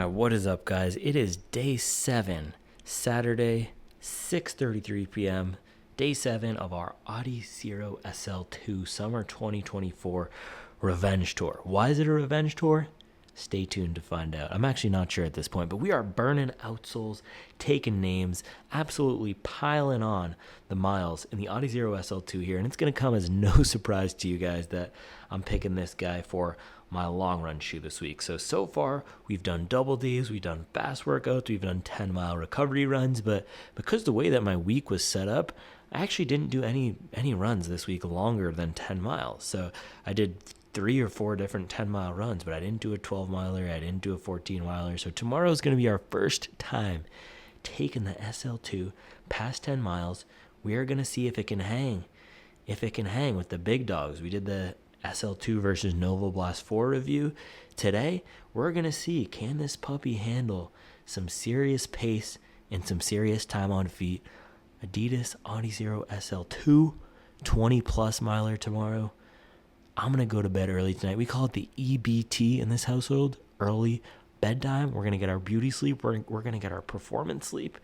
What is up, guys? It is day 7, Saturday, 6:33 p.m., day 7 of our Adizero SL2 Summer 2024 Revenge Tour. Why is it a Revenge Tour? Stay tuned to find out. I'm actually not sure at this point, but we are burning outsoles, taking names, absolutely piling on the miles in the Adizero SL2 here, and it's going to come as no surprise to you guys that I'm picking this guy for my long run shoe this week. So far we've done double days, we've done fast workouts, we've done 10-mile recovery runs, but because the way that my week was set up, I actually didn't do any runs this week longer than 10 miles. So I did 3 or 4 different 10-mile runs, but I didn't do a 12-miler, I didn't do a 14-miler. So tomorrow is going to be our first time taking the SL2 past 10 miles. We are going to see if it can hang with the big dogs. We did the SL2 versus Nova Blast 4 review. Today, we're going to see, can this puppy handle some serious pace and some serious time on feet? Adidas Adizero SL2, 20-plus miler tomorrow. I'm going to go to bed early tonight. We call it the EBT in this household, early bedtime. We're going to get our beauty sleep. We're going to get our performance sleep.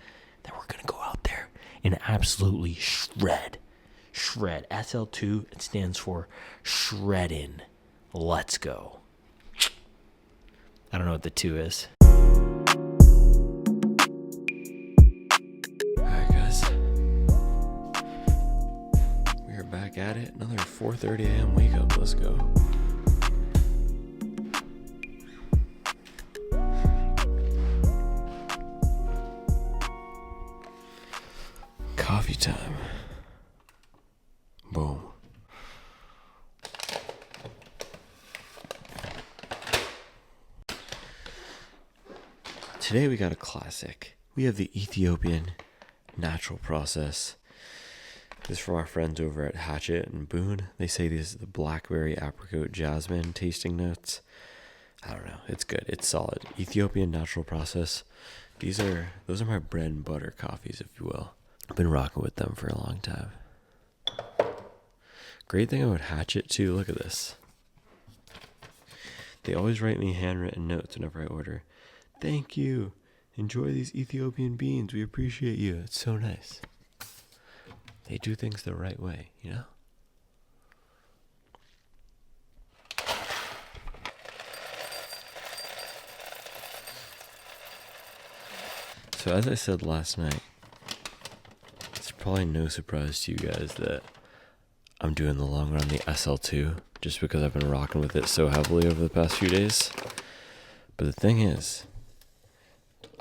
Then we're going to go out there and absolutely shred. SL2, it stands for shredding. Let's go. I don't know what the 2 is. Alright, guys. We are back at it. Another 4:30 a.m. wake up. Let's go. Coffee time. Boom. Today we got a classic. We have the Ethiopian natural process. This is from our friends over at Hatchet and Boone. They say this is the blackberry, apricot, jasmine tasting notes. I don't know. It's good. It's solid. Ethiopian natural process. Those are my bread and butter coffees, if you will. I've been rocking with them for a long time. Great thing about Hatchet too, look at this. They always write me handwritten notes whenever I order. Thank you. Enjoy these Ethiopian beans. We appreciate you. It's so nice. They do things the right way, you know? So as I said last night, it's probably no surprise to you guys that I'm doing the long run, the SL2, just because I've been rocking with it so heavily over the past few days. But the thing is,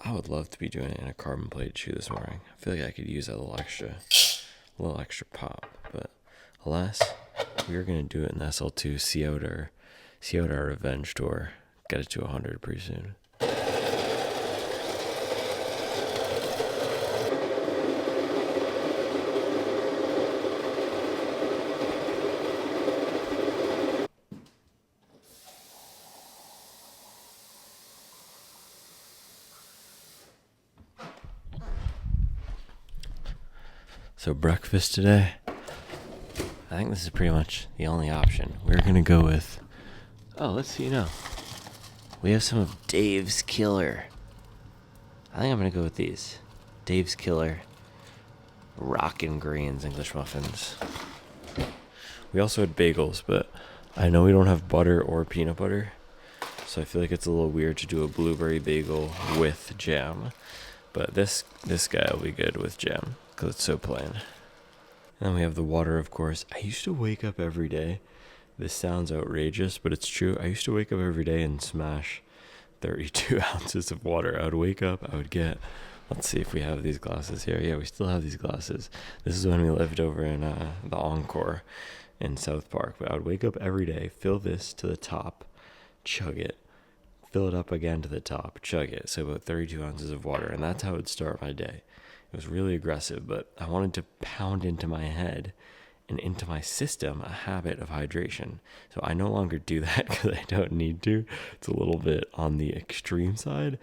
I would love to be doing it in a carbon plate shoe this morning. I feel like I could use a little extra pop. But alas, we are going to do it in the SL2, see out our revenge tour, get it to 100 pretty soon. So breakfast today, I think this is pretty much the only option. We're going to go with, let's see now. We have some of Dave's Killer. I think I'm going to go with these. Dave's Killer, Rockin' Greens, English muffins. We also had bagels, but I know we don't have butter or peanut butter. So I feel like it's a little weird to do a blueberry bagel with jam. But this guy will be good with jam, because it's so plain. And then we have the water, of course. I used to wake up every day. This sounds outrageous, but it's true. I used to wake up every day and smash 32 ounces of water. I would wake up, I would get, let's see if we have these glasses here. Yeah, we still have these glasses. This is when we lived over in the Encore in South Park. But I would wake up every day, fill this to the top, chug it. Fill it up again to the top, chug it. So about 32 ounces of water. And that's how I would start my day. It was really aggressive, but I wanted to pound into my head and into my system a habit of hydration. So I no longer do that because I don't need to. It's a little bit on the extreme side.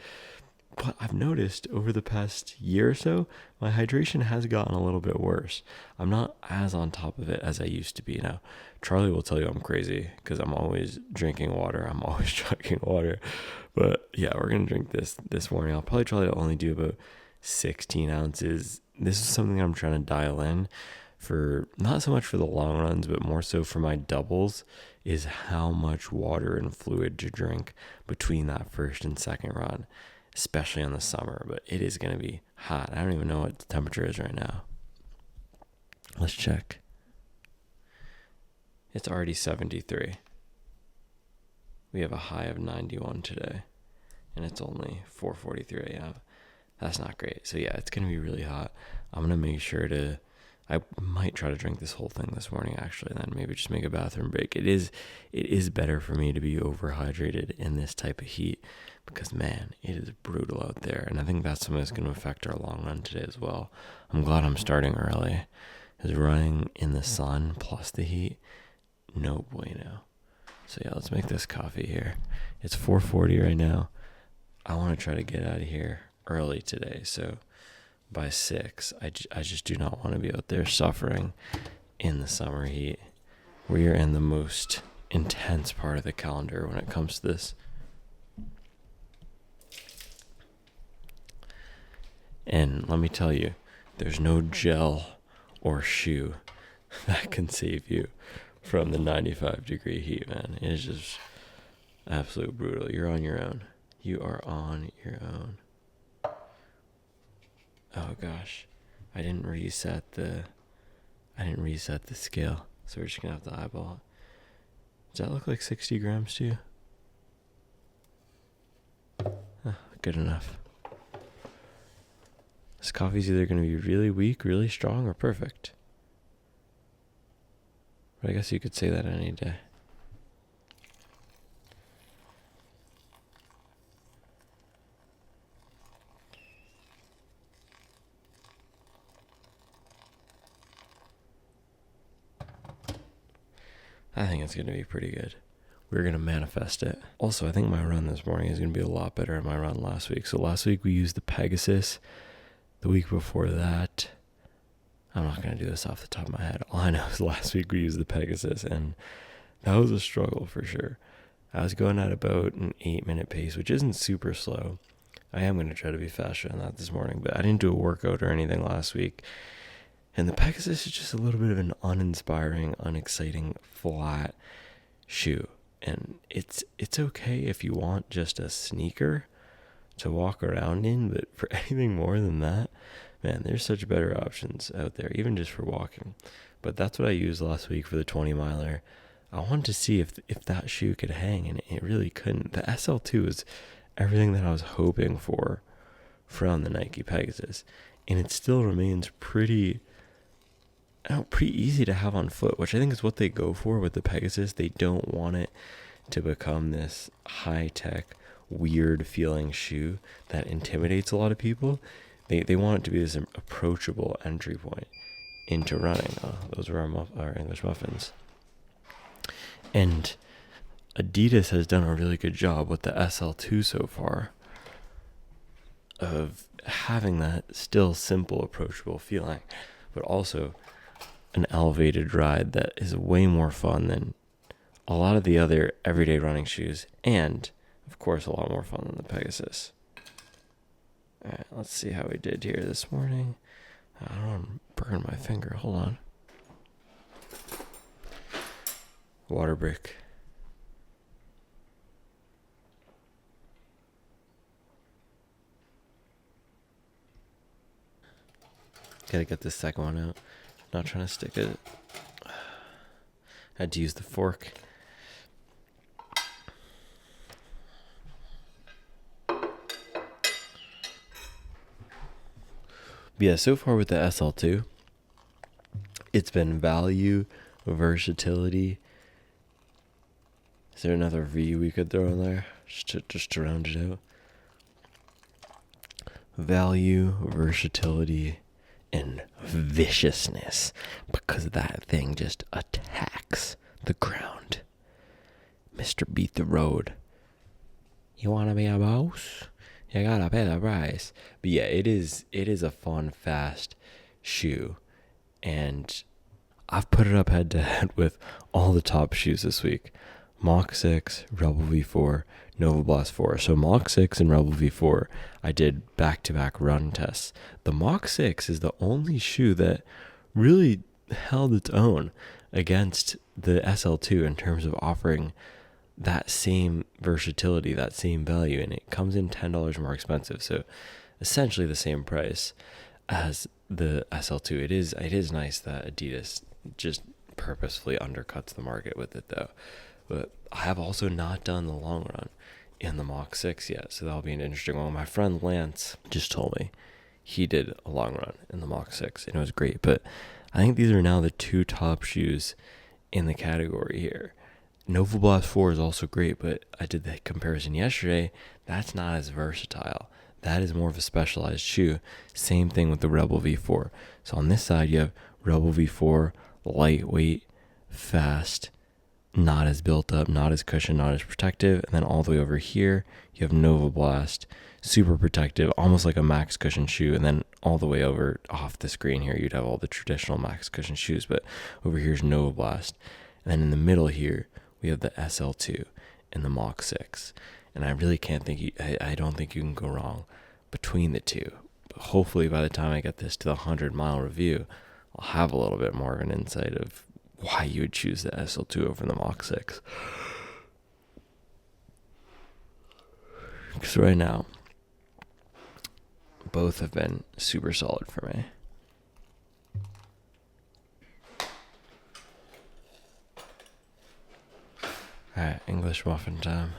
But I've noticed over the past year or so, my hydration has gotten a little bit worse. I'm not as on top of it as I used to be. Now, Charlie will tell you I'm crazy because I'm always drinking water. I'm always chugging water. But yeah, we're going to drink this morning. I'll probably try to only do about 16 ounces. This is something I'm trying to dial in for, not so much for the long runs, but more so for my doubles, is how much water and fluid to drink between that first and second run, especially in the summer. But it is going to be hot. I don't even know what the temperature is right now. Let's check. It's already 73. We have a high of 91 today, and it's only 4:43 a.m. That's not great. So yeah, it's going to be really hot. I'm going to make sure I might try to drink this whole thing this morning, actually, and then maybe just make a bathroom break. It is better for me to be overhydrated in this type of heat because, man, it is brutal out there. And I think that's something that's going to affect our long run today as well. I'm glad I'm starting early, because running in the sun plus the heat, no bueno. So yeah, let's make this coffee here. It's 4:40 right now. I want to try to get out of here early today, so by 6, I just do not want to be out there suffering in the summer heat. We are in the most intense part of the calendar when it comes to this. And let me tell you, there's no gel or shoe that can save you from the 95-degree heat, man. It is just absolute brutal. You're on your own. You are on your own. Oh gosh, I didn't reset the scale, so we're just gonna have to eyeball it. Does that look like 60 grams to you? Good enough. This coffee's either gonna be really weak, really strong, or perfect. But I guess you could say that any day. I think it's going to be pretty good. We're going to manifest it. Also, I think my run this morning is going to be a lot better than my run last week. So last week we used the Pegasus. The week before that, I'm not going to do this off the top of my head. All I know is last week we used the Pegasus, and that was a struggle for sure. I was going at about an 8-minute pace, which isn't super slow. I am going to try to be faster than that this morning, but I didn't do a workout or anything last week. And the Pegasus is just a little bit of an uninspiring, unexciting, flat shoe. And it's okay if you want just a sneaker to walk around in, but for anything more than that, man, there's such better options out there, even just for walking. But that's what I used last week for the 20-miler. I wanted to see if that shoe could hang, and it really couldn't. The SL2 is everything that I was hoping for from the Nike Pegasus, and it still remains pretty easy to have on foot, which I think is what they go for with the Pegasus. They don't want it to become this high-tech, weird-feeling shoe that intimidates a lot of people. They want it to be this approachable entry point into running. Those were our English muffins. And Adidas has done a really good job with the SL2 so far of having that still simple, approachable feeling, but also an elevated ride that is way more fun than a lot of the other everyday running shoes, and of course a lot more fun than the Pegasus. All right, let's see how we did here this morning. I don't want to burn my finger. Hold on. Water break. Gotta get this second one out. Not trying to stick it. Had to use the fork. But yeah, so far with the SL2, it's been value, versatility. Is there another V we could throw in there? Just to round it out. Value, versatility, and viciousness, because that thing just attacks the ground. Mr. Beat the Road. You want to be a boss? You gotta pay the price. But yeah, it is a fun, fast shoe. And I've put it up head to head with all the top shoes this week. Mach 6, Rebel V4, Nova Blast 4. So Mach 6 and Rebel V4, I did back-to-back run tests. The Mach 6 is the only shoe that really held its own against the SL2 in terms of offering that same versatility, that same value, and it comes in $10 more expensive. So essentially the same price as the SL2. It is nice that Adidas just purposefully undercuts the market with it though. But I have also not done the long run in the Mach 6 yet, so that'll be an interesting one. My friend Lance just told me he did a long run in the Mach 6 and it was great. But I think these are now the two top shoes in the category here. Nova Blast 4 is also great, but I did the comparison yesterday. That's not as versatile. That is more of a specialized shoe. Same thing with the Rebel V4. So on this side, you have Rebel V4, lightweight, fast, not as built up, not as cushioned, not as protective. And then all the way over here, you have Nova Blast, super protective, almost like a max cushion shoe. And then all the way over off the screen here, you'd have all the traditional max cushion shoes. But over here's Nova Blast. And then in the middle here, we have the SL2 and the Mach 6. And I really can't think, I don't think you can go wrong between the two. But hopefully by the time I get this to the 100-mile review, I'll have a little bit more of an insight of why you would choose the SL2 over the Mach 6. Because right now, both have been super solid for me. Alright, English muffin time.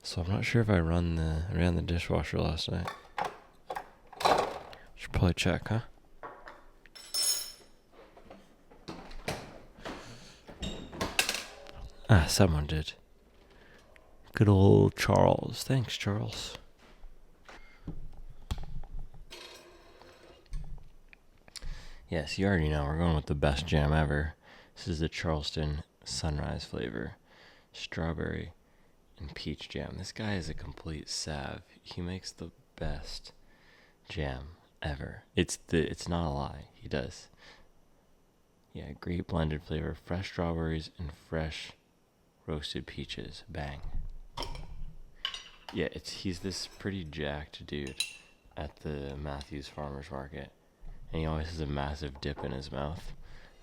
So I'm not sure if I ran the dishwasher last night. Should probably check, huh? Ah, someone did. Good old Charles. Thanks, Charles. Yes, you already know we're going with the best jam ever. This is the Charleston Sunrise flavor. Strawberry and peach jam. This guy is a complete sav. He makes the best jam ever. It's not a lie. He does. Yeah, great blended flavor. Fresh strawberries and fresh roasted peaches. Bang. Yeah, he's this pretty jacked dude at the Matthews Farmers Market. And he always has a massive dip in his mouth.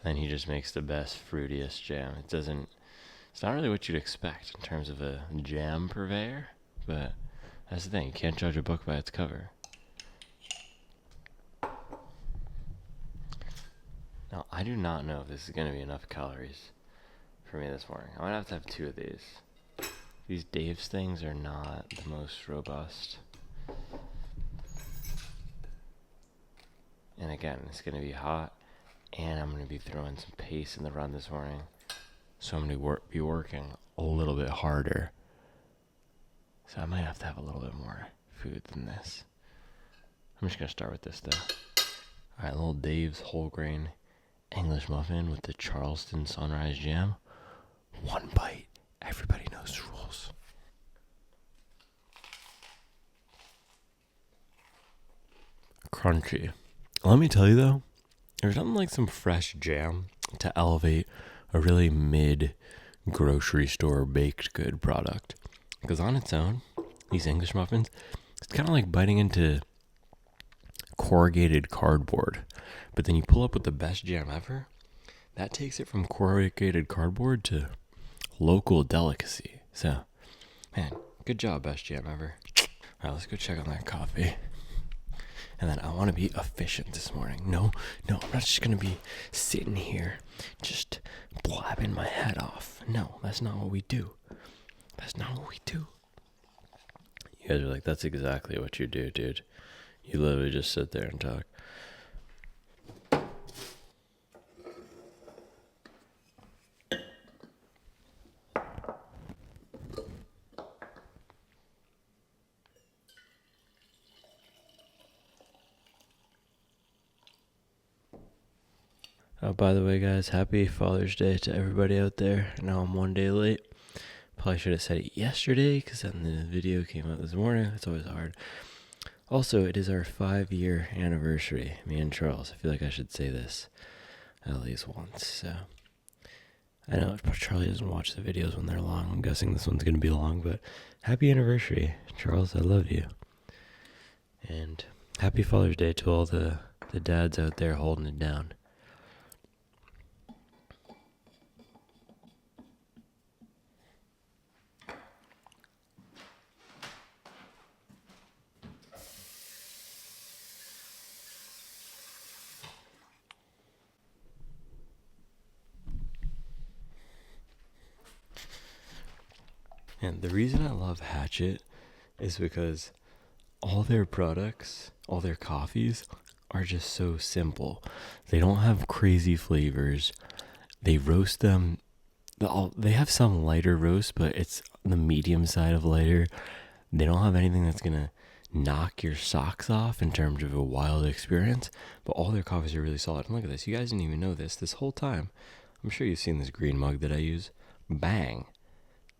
And he just makes the best, fruitiest jam. It's not really what you'd expect in terms of a jam purveyor, but that's the thing. You can't judge a book by its cover. Now, I do not know if this is going to be enough calories for me this morning. I might have to have 2 of these. These Dave's things are not the most robust. And again, it's going to be hot, and I'm going to be throwing some pace in the run this morning. So I'm going to be working a little bit harder. So I might have to have a little bit more food than this. I'm just going to start with this, though. All right, little Dave's whole grain English muffin with the Charleston Sunrise Jam. 1 bite. Everybody knows the rules. Crunchy. Let me tell you, though, there's nothing like some fresh jam to elevate a really mid grocery store baked good product. Because on its own, these English muffins, it's kind of like biting into corrugated cardboard. But then you pull up with the best jam ever, that takes it from corrugated cardboard to local delicacy. So, man, good job, best jam ever. All right, let's go check on that coffee. And then I want to be efficient this morning. No, I'm not just going to be sitting here just blabbing my head off. No, that's not what we do. You guys are like, that's exactly what you do, dude. You literally just sit there and talk. Oh, by the way, guys, happy Father's Day to everybody out there. I know I'm 1 day late, Probably should have said it yesterday because then the video came out this morning. It's always hard. Also, it is our 5-year anniversary, me and Charles. I feel like I should say this at least once. So I know Charlie doesn't watch the videos when they're long. I'm guessing this one's going to be long, but happy anniversary, Charles. I love you. And happy Father's Day to all the dads out there holding it down. And the reason I love Hatchet is because all their products, all their coffees are just so simple. They don't have crazy flavors. They roast them. They have some lighter roast, but it's the medium side of lighter. They don't have anything that's going to knock your socks off in terms of a wild experience, but all their coffees are really solid. And look at this. You guys didn't even know this whole time. I'm sure you've seen this green mug that I use. Bang.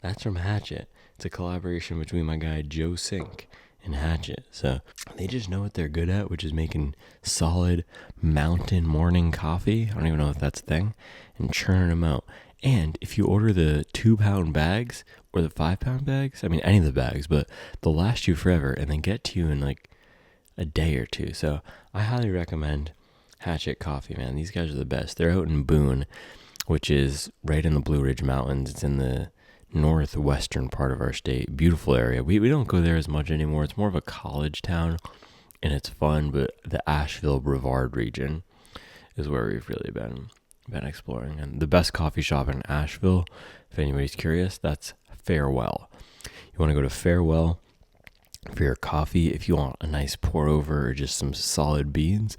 That's from Hatchet. It's a collaboration between my guy Joe Sink and Hatchet. So they just know what they're good at, which is making solid mountain morning coffee. I don't even know if that's a thing. And churning them out. And if you order the 2-pound bags or the 5-pound bags, I mean any of the bags, but they'll last you forever and then get to you in like a day or two. So I highly recommend Hatchet Coffee, man. These guys are the best. They're out in Boone, which is right in the Blue Ridge Mountains. It's in the northwestern part of our state. Beautiful area. We don't go there as much anymore. It's more of a college town and it's fun, but the Asheville Brevard region is where we've really been exploring. And the best coffee shop in Asheville, if anybody's curious, that's Farewell. You want to go to Farewell for your coffee if you want a nice pour over or just some solid beans.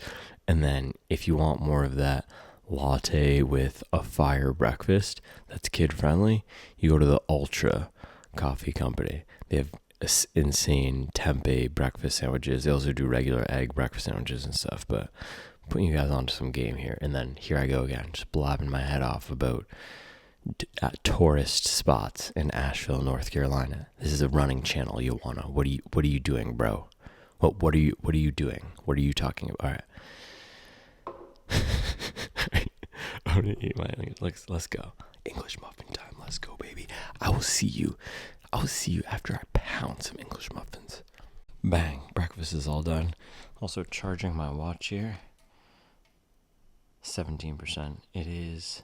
And then if you want more of that latte with a fire breakfast that's kid friendly, you go to the Ultra Coffee Company. They have insane tempeh breakfast sandwiches. They also do regular egg breakfast sandwiches and stuff, but putting you guys onto some game here. And then here I go again, just blabbing my head off about tourist spots in Asheville, North Carolina. This is a running channel. What are you doing, bro? What are you doing? What are you talking about? All right. I'm gonna eat my let's go. English muffin time. Let's go, baby. I will see you after I pound some English muffins. Bang. Breakfast is all done. Also charging my watch here. 17%. It is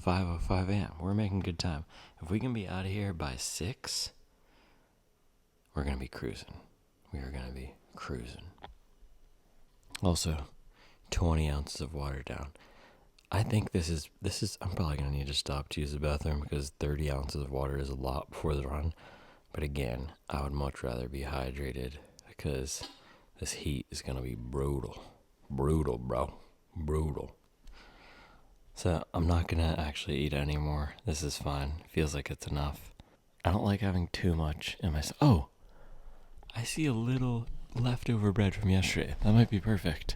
5:05 a.m. We're making good time. If we can be out of here by 6, we're gonna be cruising. We are gonna be cruising. Also, 20 ounces of water down. I think this is, I'm probably going to need to stop to use the bathroom because 30 ounces of water is a lot before the run. But again, I would much rather be hydrated because this heat is going to be brutal. Brutal, bro. Brutal. So I'm not going to actually eat anymore. This is fine. Feels like it's enough. I don't like having too much in my... Oh, I see a little leftover bread from yesterday. That might be perfect.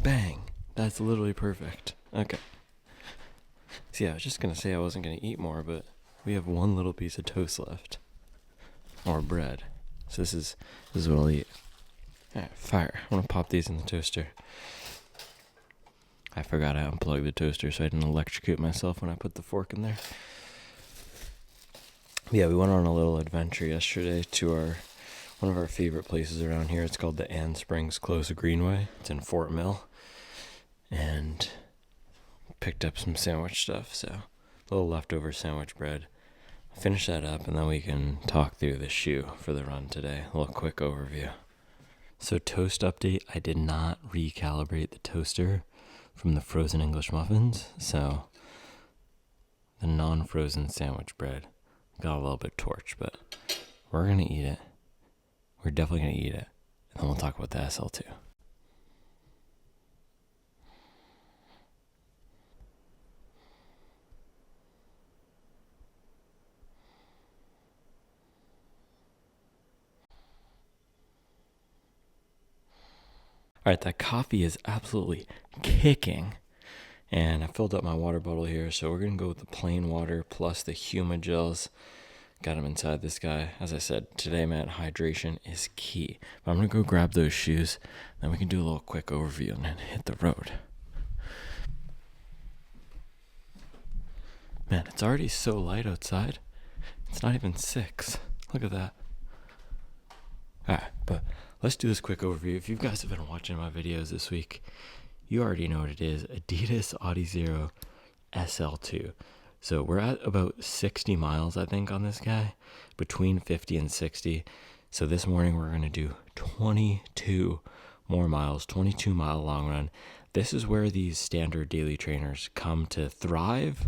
Bang. That's literally perfect. Okay. So yeah, I was just going to say I wasn't going to eat more, but we have one little piece of toast left. Or bread. So this is what I'll eat. Alright, fire. I'm going to pop these in the toaster. I forgot to unplug the toaster so I didn't electrocute myself when I put the fork in there. Yeah, we went on a little adventure yesterday to one of our favorite places around here. It's called the Ann Springs Close Greenway. It's in Fort Mill. And picked up some sandwich stuff, so a little leftover sandwich bread. Finish that up, and then we can talk through the shoe for the run today. A little quick overview. So toast update, I did not recalibrate the toaster from the frozen English muffins, so the non-frozen sandwich bread got a little bit torched, but we're going to eat it. We're definitely going to eat it. And then we'll talk about the SL2. All right, that coffee is absolutely kicking. And I filled up my water bottle here, so we're going to go with the plain water plus the Huma gels. Got them inside this guy. As I said, today, man, hydration is key. But I'm going to go grab those shoes, then we can do a little quick overview and then hit the road. Man, it's already so light outside. It's not even 6. Look at that. Alright, but let's do this quick overview. If you guys have been watching my videos this week, you already know what it is. Adidas Adizero SL2. So we're at about 60 miles, I think, on this guy. Between 50 and 60. So this morning we're going to do 22 more miles, 22-mile long run. This is where these standard daily trainers come to thrive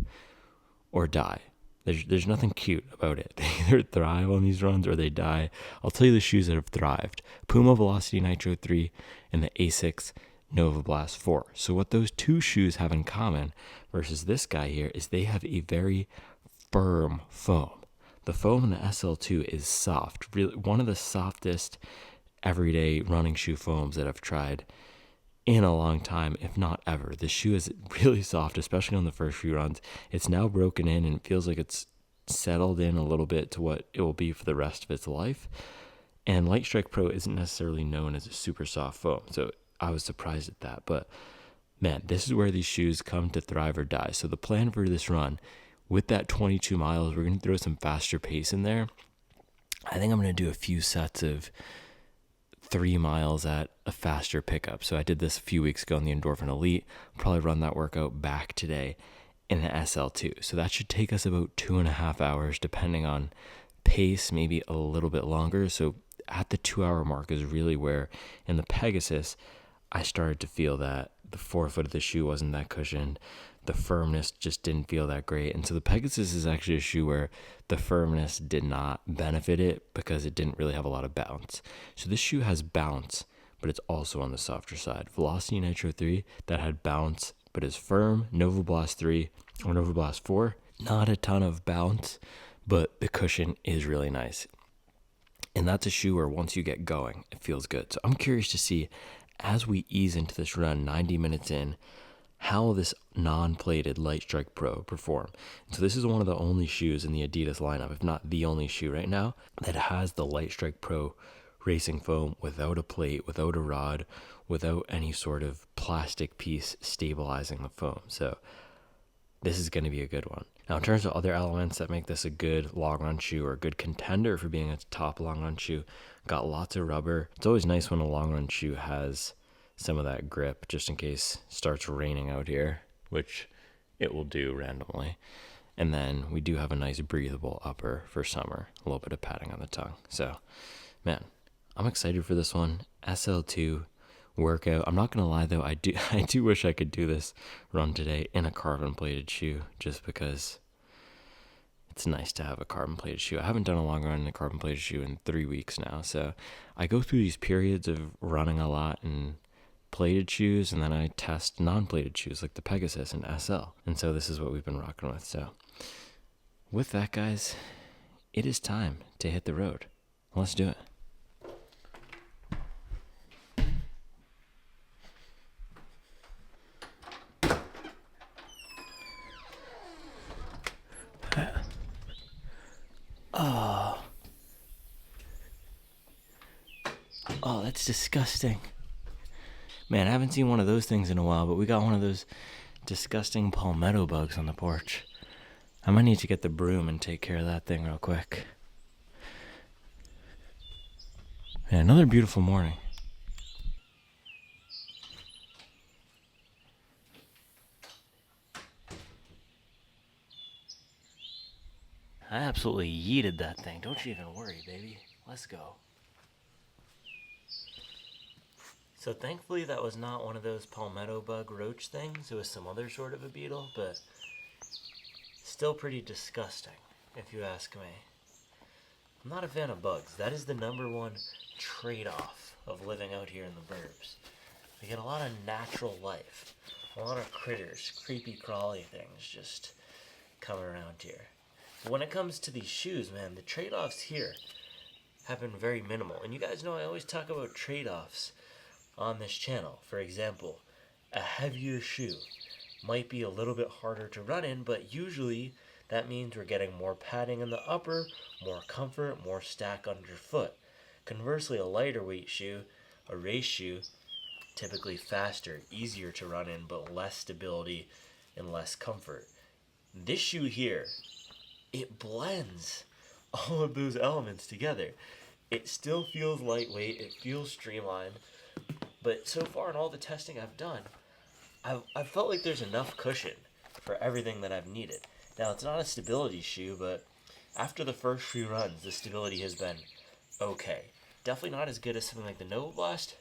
or die. There's nothing cute about it. They either thrive on these runs or they die. I'll tell you the shoes that have thrived. Puma Velocity Nitro 3 and the Asics Nova Blast 4. So what those two shoes have in common versus this guy here is they have a very firm foam. The foam in the SL2 is soft. Really, one of the softest everyday running shoe foams that I've tried in a long time, if not ever. This shoe is really soft, especially on the first few runs. It's now broken in and it feels like it's settled in a little bit to what it will be for the rest of its life. And Lightstrike Pro isn't necessarily known as a super soft foam, so I was surprised at that. But man, this is where these shoes come to thrive or die. So the plan for this run, with that 22 miles, we're going to throw some faster pace in there. I think I'm going to do a few sets of 3 miles at a faster pickup. So I did this a few weeks ago in the Endorphin Elite. Probably run that workout back today in the SL2. So that should take us about 2.5 hours, depending on pace, maybe a little bit longer. So at the 2-hour mark is really where in the Pegasus, I started to feel that the forefoot of the shoe wasn't that cushioned. The firmness just didn't feel that great. And so the Pegasus is actually a shoe where the firmness did not benefit it because it didn't really have a lot of bounce. So this shoe has bounce, but it's also on the softer side. Velocity Nitro 3, that had bounce, but is firm. Nova Blast 3 or Nova Blast 4, not a ton of bounce, but the cushion is really nice. And that's a shoe where once you get going, it feels good. So I'm curious to see, as we ease into this run 90 minutes in, how will this non-plated Lightstrike Pro perform? And so this is one of the only shoes in the Adidas lineup, if not the only shoe right now, that has the Lightstrike Pro racing foam without a plate, without a rod, without any sort of plastic piece stabilizing the foam. So this is going to be a good one. Now, in terms of other elements that make this a good long run shoe or a good contender for being a top long run shoe, got lots of rubber. It's always nice when a long run shoe has some of that grip, just in case it starts raining out here, which it will do randomly. And then we do have a nice breathable upper for summer, a little bit of padding on the tongue. So, man, I'm excited for this one. SL2 workout. I'm not gonna lie though, I do wish I could do this run today in a carbon plated shoe, just because it's nice to have a carbon plated shoe. I haven't done a long run in a carbon plated shoe in 3 weeks now, so I go through these periods of running a lot in plated shoes, and then I test non-plated shoes like the Pegasus and SL. And so this is what we've been rocking with. So with that, guys, it is time to hit the road. Let's do it. Oh, that's disgusting. Man, I haven't seen one of those things in a while, but we got one of those disgusting palmetto bugs on the porch. I might need to get the broom and take care of that thing real quick. Man, another beautiful morning. I absolutely yeeted that thing. Don't you even worry, baby. Let's go. So thankfully that was not one of those palmetto bug roach things. It was some other sort of a beetle, but still pretty disgusting, if you ask me. I'm not a fan of bugs. That is the #1 trade-off of living out here in the burbs. We get a lot of natural life, a lot of critters, creepy crawly things just coming around here. But when it comes to these shoes, man, the trade-offs here have been very minimal. And you guys know I always talk about trade-offs on this channel. For example, a heavier shoe might be a little bit harder to run in, but usually that means we're getting more padding in the upper, more comfort, more stack underfoot. Conversely, a lighter weight shoe, a race shoe, typically faster, easier to run in, but less stability and less comfort. This shoe here, it blends all of those elements together. It still feels lightweight, it feels streamlined, but so far in all the testing I've done, I've felt like there's enough cushion for everything that I've needed. Now, it's not a stability shoe, but after the first few runs, the stability has been okay. Definitely not as good as something like the Nova Blast,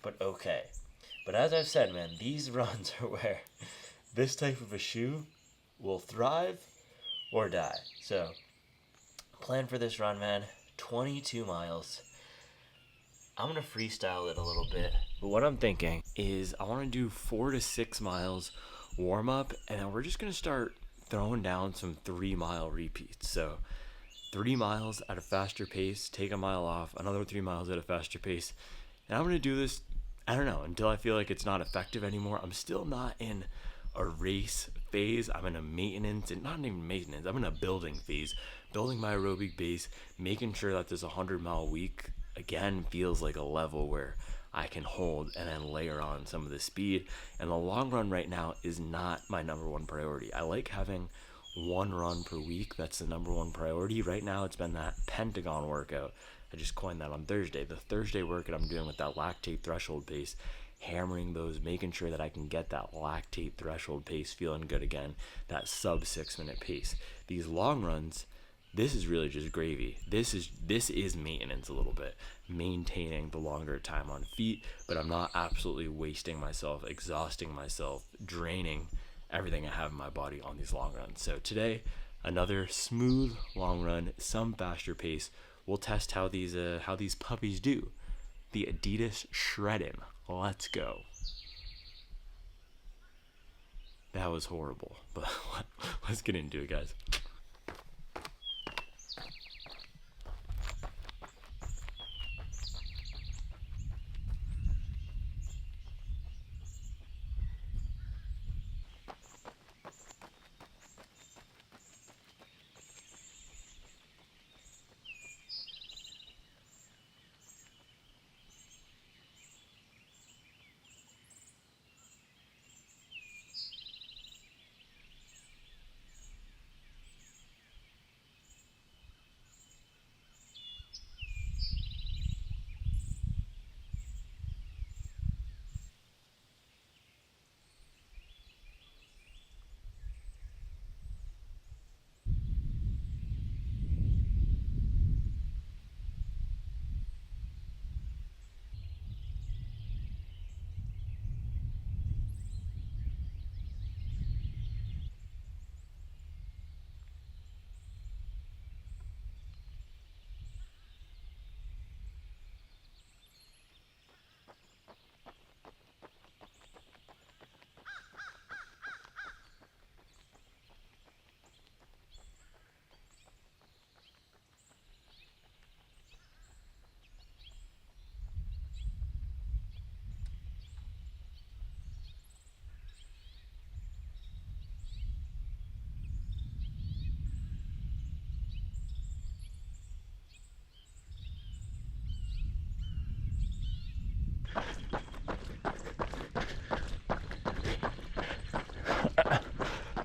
but okay. But as I've said, man, these runs are where this type of a shoe will thrive or die. So, plan for this run, man, 22 miles. I'm going to freestyle it a little bit, but what I'm thinking is I want to do 4 to 6 miles warm up, and then we're just going to start throwing down some 3-mile repeats. So 3 miles at a faster pace, take a mile off, another 3 miles at a faster pace. And I'm going to do this, I don't know, until I feel like it's not effective anymore. I'm still not in a race phase. I'm in a maintenance, and not even maintenance, I'm in a building phase, building my aerobic base, making sure that this 100-mile week again feels like a level where I can hold and then layer on some of the speed. And the long run right now is not my number one priority. I like having one run per week. That's the number one priority. Right now it's been that Pentagon workout. I just coined that on Thursday. The Thursday workout I'm doing with that lactate threshold pace, hammering those, making sure that I can get that lactate threshold pace feeling good again, that sub 6 minute pace. These long runs, this is really just gravy. This is maintenance a little bit, maintaining the longer time on feet, but I'm not absolutely wasting myself, exhausting myself, draining everything I have in my body on these long runs. So today, another smooth long run, some faster pace. We'll test how these puppies do. The Adidas Shreddin'. Let's go. That was horrible, but let's get into it, guys.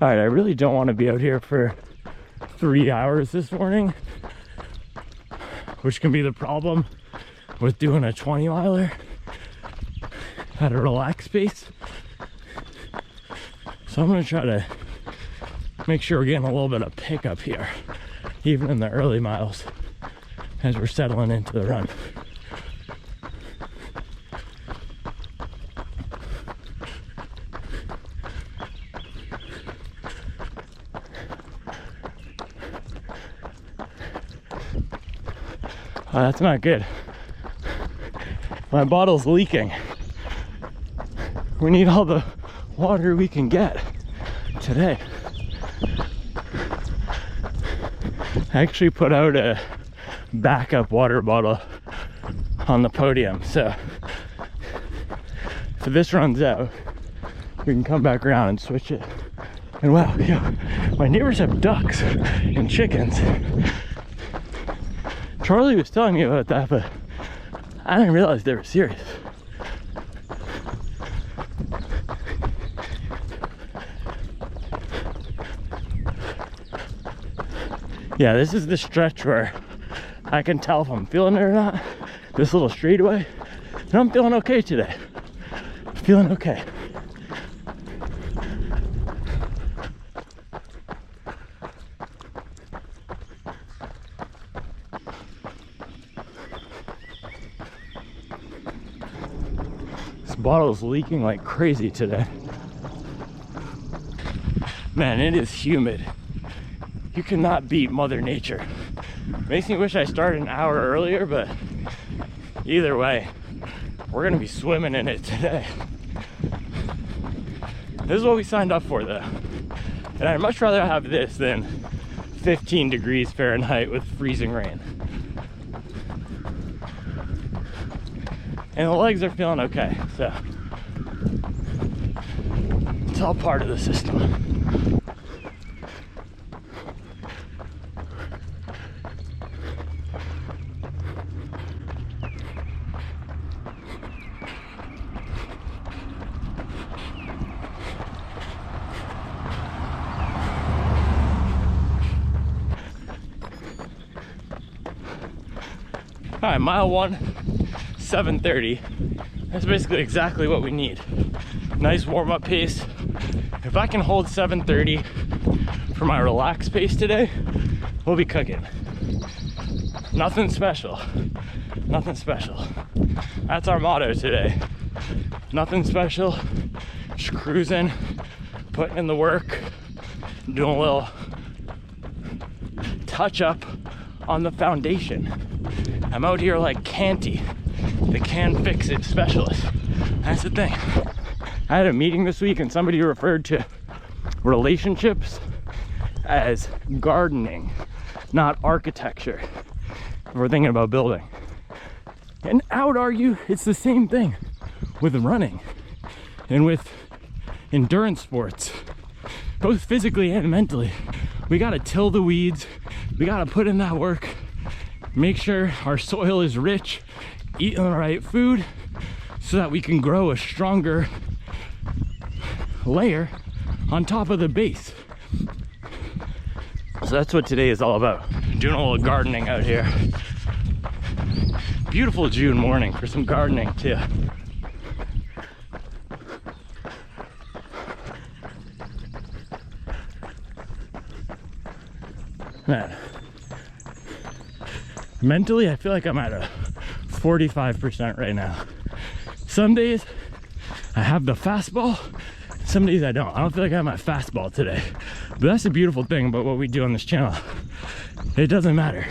All right, I really don't want to be out here for 3 hours this morning, which can be the problem with doing a 20 miler at a relaxed pace. So I'm going to try to make sure we're getting a little bit of pickup here, even in the early miles as we're settling into the run. Oh, that's not good. My bottle's leaking. We need all the water we can get today. I actually put out a backup water bottle on the podium, so if this runs out, we can come back around and switch it. And wow, yeah, my neighbors have ducks and chickens. Charlie was telling me about that, but I didn't realize they were serious. Yeah, this is the stretch where I can tell if I'm feeling it or not. This little straightaway. And I'm feeling okay today. Feeling okay. This bottle is leaking like crazy today. Man, it is humid. You cannot beat Mother Nature. Makes me wish I started an hour earlier, but either way, we're gonna be swimming in it today. This is what we signed up for though. And I'd much rather have this than 15 degrees Fahrenheit with freezing rain. And the legs are feeling okay, so it's all part of the system. All right, mile 1, 7:30. That's basically exactly what we need. Nice warm-up pace. If I can hold 7:30 for my relaxed pace today, we'll be cooking. Nothing special. Nothing special. That's our motto today. Nothing special. Just cruising, putting in the work, doing a little touch up on the foundation. I'm out here like Canty, the can fix it specialist. That's the thing. I had a meeting this week and somebody referred to relationships as gardening, not architecture. If we're thinking about building. And I would argue it's the same thing with running and with endurance sports, both physically and mentally. We gotta till the weeds, we gotta put in that work, make sure our soil is rich, eating the right food so that we can grow a stronger layer on top of the base. So that's what today is all about. Doing a little gardening out here. Beautiful June morning for some gardening too. Man, mentally I feel like I'm at a 45% right now. Some days I have the fastball, some days I don't. I don't feel like I have my fastball today. But that's the beautiful thing about what we do on this channel. It doesn't matter.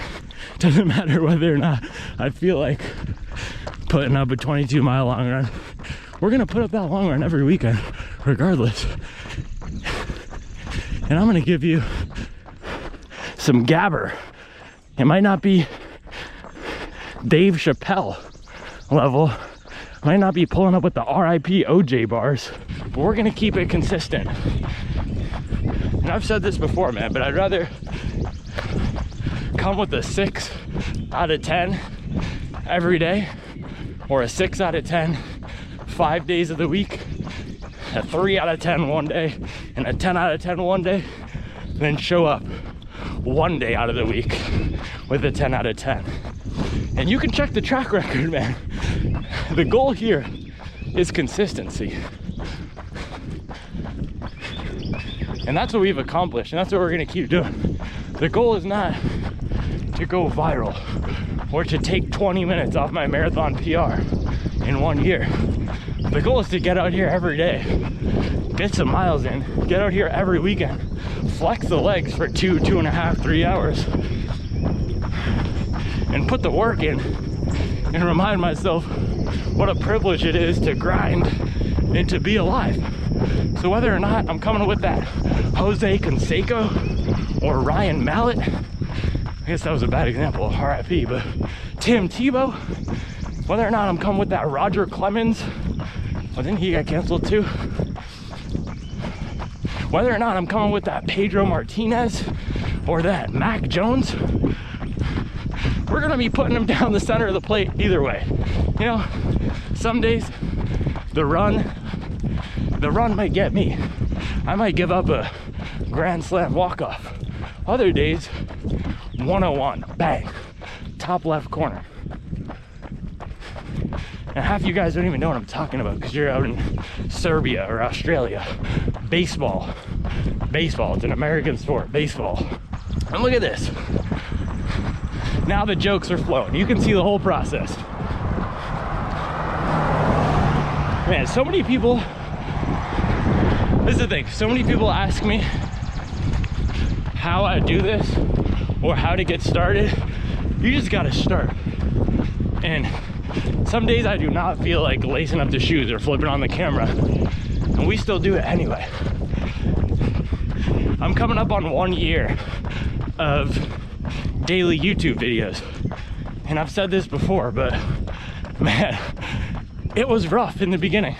It doesn't matter whether or not I feel like putting up a 22-mile long run. We're gonna put up that long run every weekend, regardless. And I'm gonna give you some gabber. It might not be Dave Chappelle level, might not be pulling up with the RIP OJ bars, but we're gonna keep it consistent. And I've said this before, man, but I'd rather come with a 6 out of 10 every day, or a 6 out of 10 5 days of the week, a 3 out of 10 one day, and a 10 out of 10 one day, then show up one day out of the week with a 10 out of 10. And you can check the track record, man. The goal here is consistency. And that's what we've accomplished, and that's what we're gonna keep doing. The goal is not to go viral or to take 20 minutes off my marathon PR in 1 year. The goal is to get out here every day, get some miles in, get out here every weekend, flex the legs for 2.5, 3 hours, and put the work in and remind myself what a privilege it is to grind and to be alive. So whether or not I'm coming with that Jose Canseco or Ryan Mallett, I guess that was a bad example of RIP, but Tim Tebow, whether or not I'm coming with that Roger Clemens, well, didn't he get canceled too? Whether or not I'm coming with that Pedro Martinez or that Mac Jones, we're gonna be putting them down the center of the plate either way. You know, some days the run might get me. I might give up a grand slam walk-off. Other days, 101, bang, top left corner. And half you guys don't even know what I'm talking about because you're out in Serbia or Australia. Baseball, it's an American sport, baseball. And look at this. Now the jokes are flowing. You can see the whole process. Man, so many people, this is the thing, so many people ask me how I do this or how to get started. You just gotta start. And some days I do not feel like lacing up the shoes or flipping on the camera, and we still do it anyway. I'm coming up on 1 year of daily YouTube videos, and I've said this before, but man, it was rough in the beginning.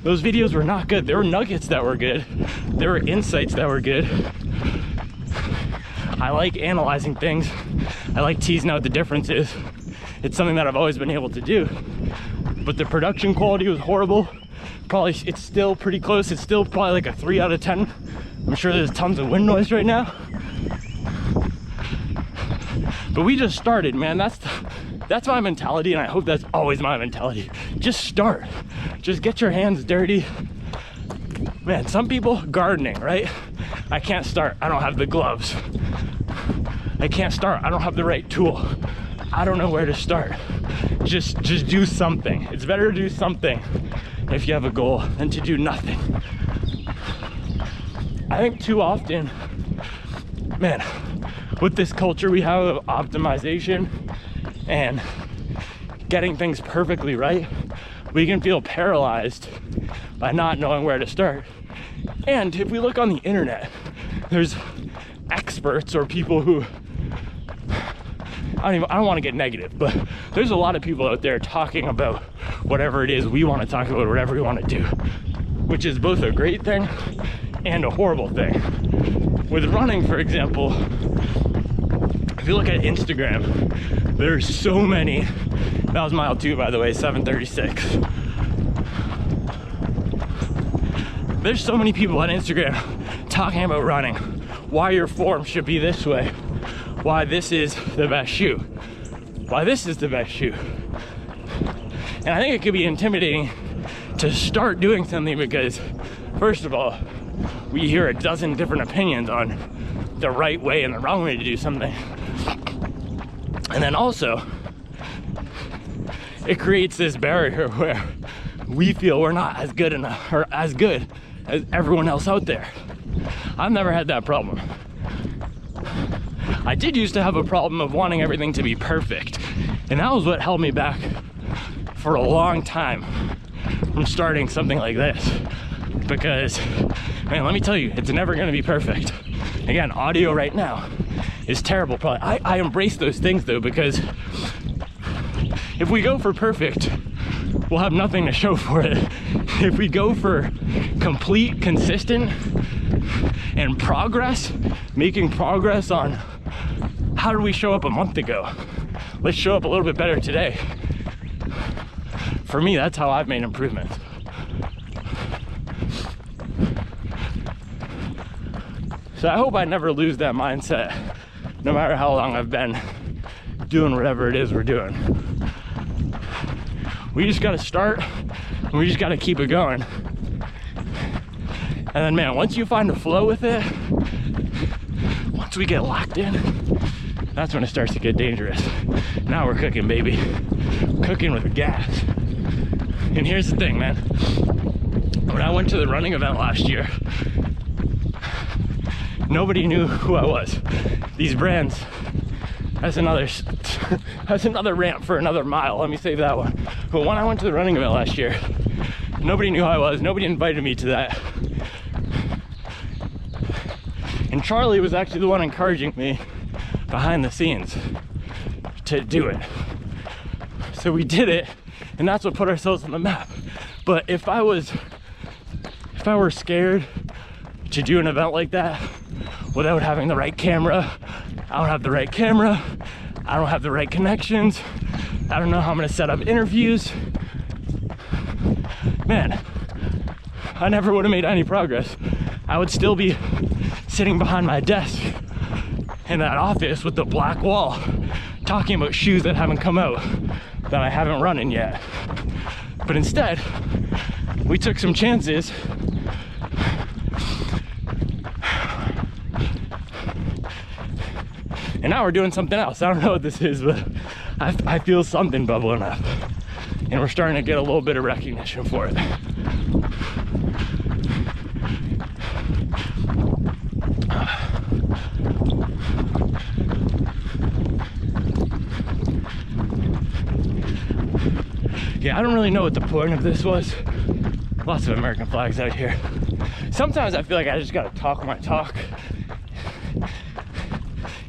Those videos were not good. There were nuggets that were good. There were insights that were good. I like analyzing things. I like teasing out the differences. It's something that I've always been able to do. But the production quality was horrible. Probably, it's still pretty close. It's still probably like a 3 out of 10. I'm sure there's tons of wind noise right now. But we just started, man. That's my mentality, and I hope that's always my mentality. Just start. Just get your hands dirty. Man, some people, gardening, right? I can't start. I don't have the gloves. I can't start. I don't have the right tool. I don't know where to start. Just do something. It's better to do something if you have a goal than to do nothing. I think too often, man, with this culture we have of optimization and getting things perfectly right, we can feel paralyzed by not knowing where to start. And if we look on the internet, there's experts or people who, I don't want to get negative, but there's a lot of people out there talking about whatever it is we want to talk about, whatever we want to do, which is both a great thing and a horrible thing. With running, for example, if you look at Instagram, there's so many, that was mile 2 by the way, 7:36. There's so many people on Instagram talking about running, why your form should be this way, why this is the best shoe, why this is the best shoe. And I think it could be intimidating to start doing something because, first of all, we hear a dozen different opinions on the right way and the wrong way to do something. And then also, it creates this barrier where we feel we're not as good enough or as good as everyone else out there. I've never had that problem. I did used to have a problem of wanting everything to be perfect, and that was what held me back for a long time from starting something like this. Because, man, let me tell you, it's never gonna be perfect. Again, audio right now is terrible. Probably I embrace those things though, because if we go for perfect, we'll have nothing to show for it. If we go for complete, consistent, and progress, making progress on how did we show up a month ago? Let's show up a little bit better today. For me, that's how I've made improvements. So I hope I never lose that mindset, no matter how long I've been doing whatever it is we're doing. We just gotta start, and we just gotta keep it going. And then, man, once you find a flow with it, once we get locked in, that's when it starts to get dangerous. Now we're cooking, baby. Cooking with gas. And here's the thing, man. When I went to the running event last year, nobody knew who I was. These brands, that's another rant for another mile. Let me save that one. But when I went to the running event last year, nobody knew who I was. Nobody invited me to that. And Charlie was actually the one encouraging me behind the scenes to do it. So we did it, and that's what put ourselves on the map. But if I were scared to do an event like that without having the right camera. I don't have the right camera. I don't have the right connections. I don't know how I'm gonna set up interviews. Man, I never would have made any progress. I would still be sitting behind my desk in that office with the black wall talking about shoes that haven't come out, that I haven't run in yet. But instead, we took some chances. And now we're doing something else. I don't know what this is, but I feel something bubbling up. And we're starting to get a little bit of recognition for it. Yeah, I don't really know what the point of this was. Lots of American flags out here. Sometimes I feel like I just gotta talk my talk.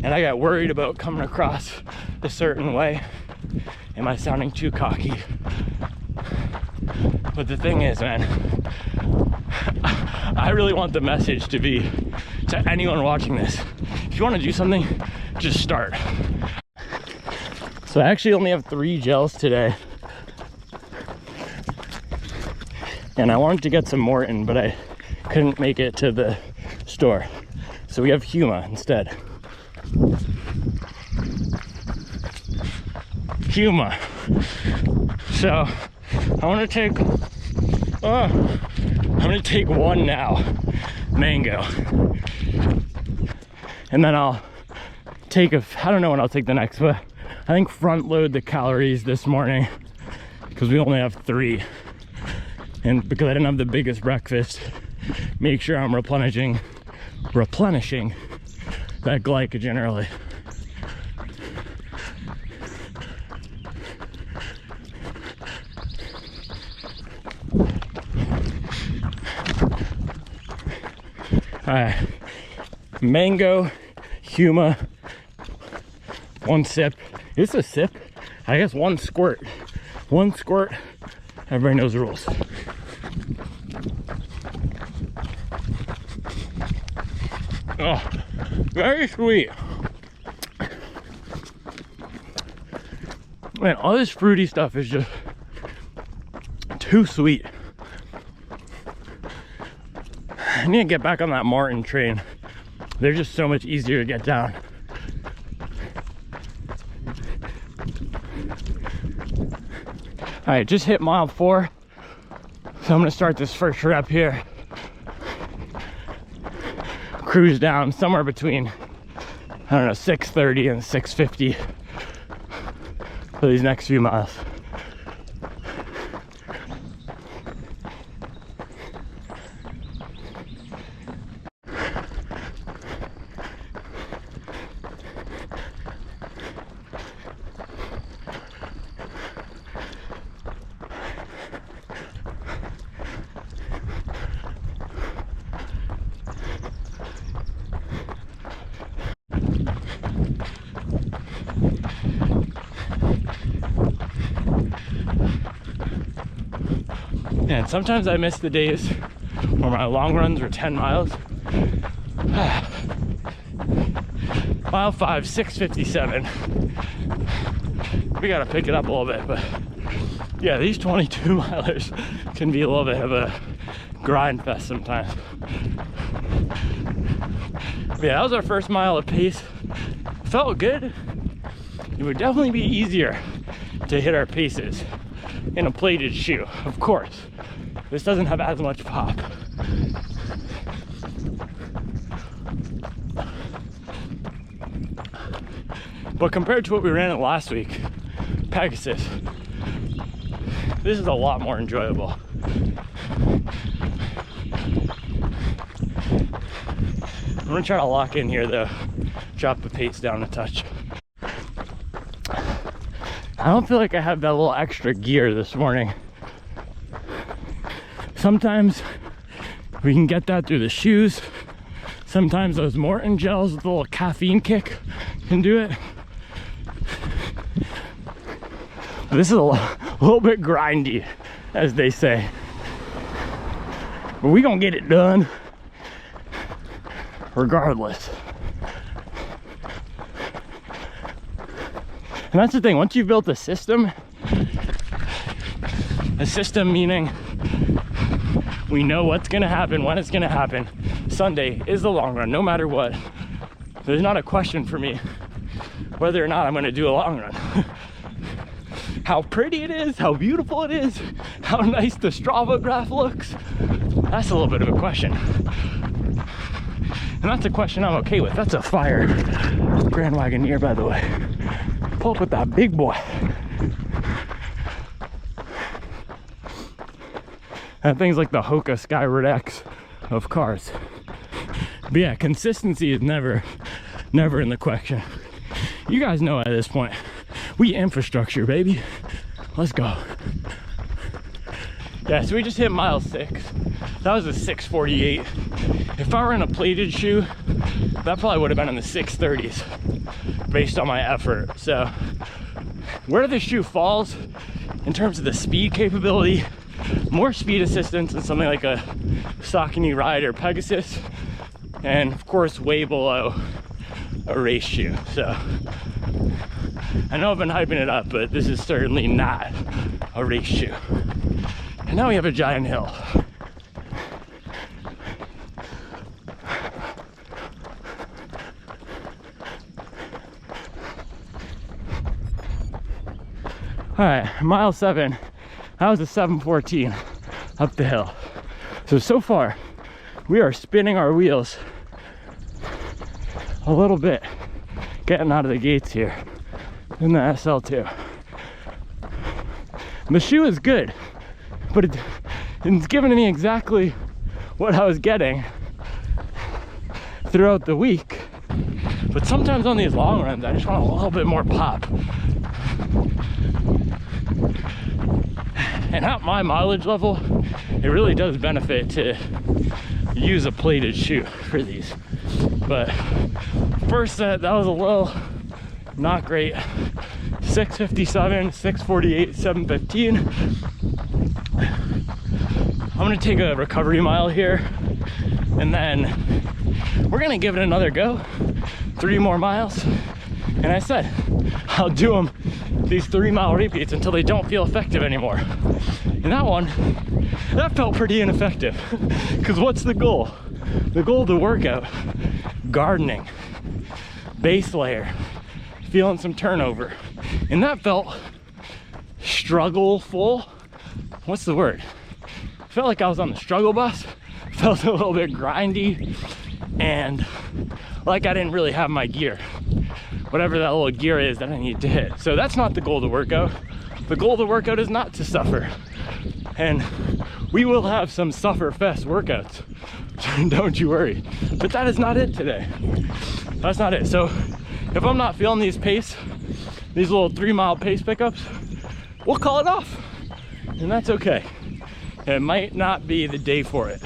And I got worried about coming across a certain way. Am I sounding too cocky? But the thing is, man, I really want the message to be to anyone watching this. If you want to do something, just start. So I actually only have 3 gels today. And I wanted to get some Morton, but I couldn't make it to the store. So we have Huma instead. Huma. So I'm gonna take one now, mango, and then I'll take I don't know when I'll take the next, but I think front load the calories this morning because we only have 3, and because I didn't have the biggest breakfast, make sure I'm replenishing that glycogen early. All right, mango, Huma, 1 sip. Is this a sip? I guess 1 squirt. 1 squirt. Everybody knows the rules. Oh, very sweet. Man, all this fruity stuff is just too sweet. I need to get back on that Martin train. They're just so much easier to get down. All right, just hit mile 4. So I'm gonna start this first rep here. Cruise down somewhere between, I don't know, 6:30 and 6:50 for these next few miles. And sometimes I miss the days where my long runs were 10 miles. Mile 5, 6:57. We gotta pick it up a little bit, but yeah, these 22 milers can be a little bit of a grind fest sometimes. But yeah, that was our first mile of pace. Felt good. It would definitely be easier to hit our paces in a plated shoe, of course. This doesn't have as much pop. But compared to what we ran it last week, Pegasus, this is a lot more enjoyable. I'm gonna try to lock in here though, drop the pace down a touch. I don't feel like I have that little extra gear this morning. Sometimes we can get that through the shoes. Sometimes those Morton gels with a little caffeine kick can do it. This is a little bit grindy, as they say. But we gonna get it done. regardless. And that's the thing, once you've built a system meaning we know what's gonna happen, when it's gonna happen. Sunday is the long run, no matter what. There's not a question for me whether or not I'm gonna do a long run. How pretty it is, how beautiful it is, how nice the Strava graph looks, that's a little bit of a question. And that's a question I'm okay with. That's a fire Grand Wagoneer, by the way. Pull up with that big boy. And things like the Hoka Skyward X of cars. But yeah, consistency is never in the question. You guys know at this point, we infrastructure, baby. Let's go. Yeah, so we just hit mile 6. That was a 6:48. If I were in a plated shoe, that probably would have been in the 6:30s based on my effort. So where the shoe falls in terms of the speed capability, more speed assistance than something like a Saucony Ride or Pegasus, and of course way below a race shoe. So I know I've been hyping it up, but this is certainly not a race shoe. And now we have a giant hill. All right, mile 7, that was a 7:14 up the hill. So far, we are spinning our wheels a little bit, getting out of the gates here in the SL2. The shoe is good, but it's giving me exactly what I was getting throughout the week. But sometimes on these long runs, I just want a little bit more pop. And at my mileage level, it really does benefit to use a plated shoe for these. But first set, that was a little not great. 6:57, 6:48, 7:15. I'm gonna take a recovery mile here, and then we're gonna give it another go. 3 more miles. And I said, I'll do them these 3-mile repeats until they don't feel effective anymore. And that one, that felt pretty ineffective. Because what's the goal? The goal of the workout, gardening, base layer, feeling some turnover. And that felt struggle-full. What's the word? Felt like I was on the struggle bus. Felt a little bit grindy and like I didn't really have my gear. Whatever that little gear is that I need to hit. So that's not the goal of the workout. The goal of the workout is not to suffer. And we will have some suffer fest workouts. Don't you worry. But that is not it today. That's not it. So if I'm not feeling these little 3-mile pace pickups, we'll call it off. And that's okay. It might not be the day for it.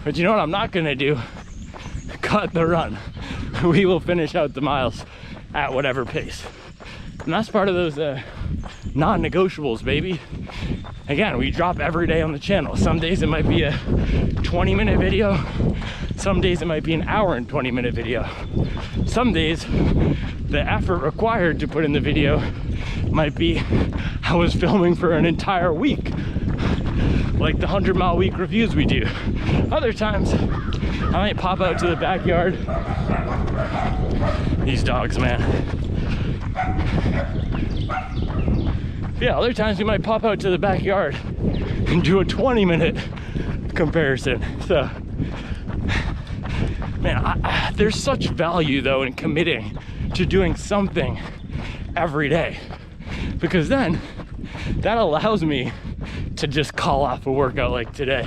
But you know what I'm not gonna do? Cut the run. We will finish out the miles at whatever pace. And that's part of those non-negotiables, baby. Again, we drop every day on the channel. Some days it might be a 20-minute video. Some days it might be an hour and 20-minute video. Some days the effort required to put in the video might be I was filming for an entire week, like the 100-mile week reviews we do. Other times I might pop out to the backyard. These dogs, man. Yeah, other times we might pop out to the backyard and do a 20-minute comparison. So, man, there's such value though in committing to doing something every day, because then that allows me to just call off a workout like today.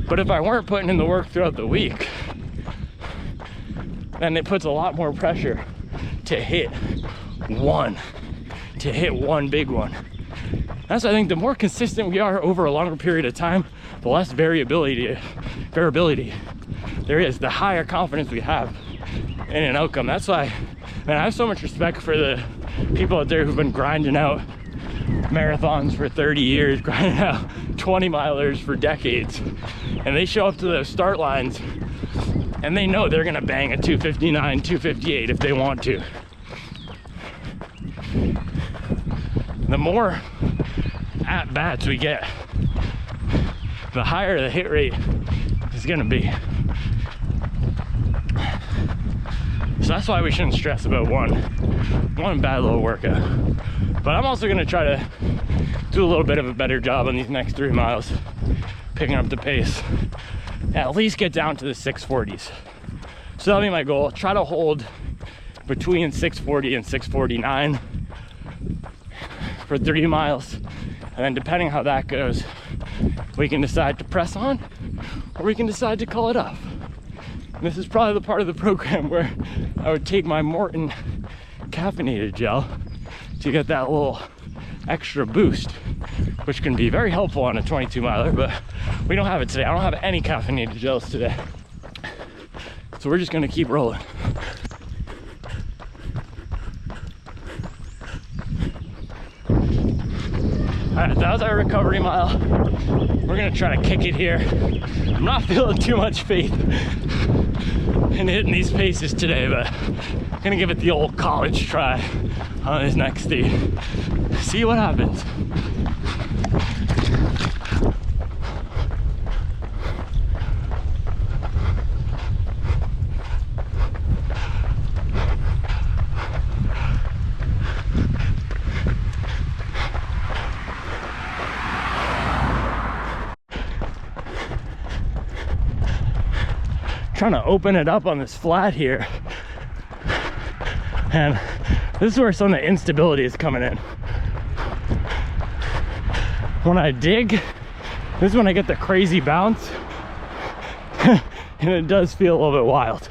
But if I weren't putting in the work throughout the week, then it puts a lot more pressure to hit one big one. That's, I think, the more consistent we are over a longer period of time, the less variability there is, the higher confidence we have in an outcome. That's why, man, I have so much respect for the people out there who've been grinding out marathons for 30 years, grinding out 20 milers for decades, and they show up to those start lines and they know they're gonna bang a 259, 258 if they want to. The more at-bats we get, the higher the hit rate is gonna be. So that's why we shouldn't stress about one bad little workout. But I'm also gonna try to do a little bit of a better job on these next 3 miles, picking up the pace, at least get down to the 640s. So that'll be my goal. Try to hold between 640 and 649 for 3 miles. And then depending how that goes, we can decide to press on or we can decide to call it off. And this is probably the part of the program where I would take my Morton caffeinated gel to get that little extra boost, which can be very helpful on a 22 miler, but we don't have it today. I don't have any caffeinated gels today. So we're just gonna keep rolling. All right, that was our recovery mile. We're gonna try to kick it here. I'm not feeling too much faith in hitting these paces today, but I'm gonna give it the old college try on this next tee. See what happens. Trying to open it up on this flat here, and this is where some of the instability is coming in. When I dig, this is when I get the crazy bounce and it does feel a little bit wild.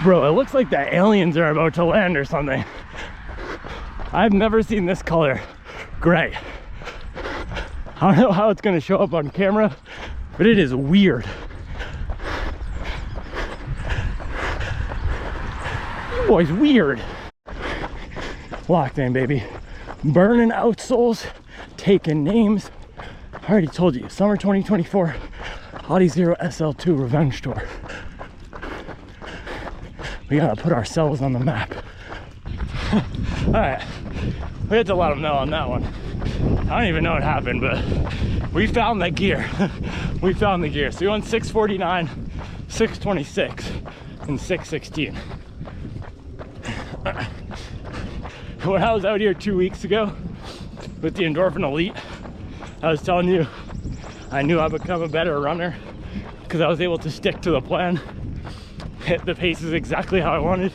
Bro, it looks like the aliens are about to land or something. I've never seen this color gray. I don't know how it's gonna show up on camera, but it is weird. Boy's weird. Locked in, baby. Burning outsoles, taking names. I already told you, summer 2024, Adizero SL2 Revenge Tour. We gotta put ourselves on the map. All right, we had to let them know on that one. I don't even know what happened, but we found that gear. We found the gear. So we went 649, 626, and 616. When I was out here 2 weeks ago with the Endorphin Elite, I was telling you, I knew I'd become a better runner because I was able to stick to the plan, hit the paces exactly how I wanted.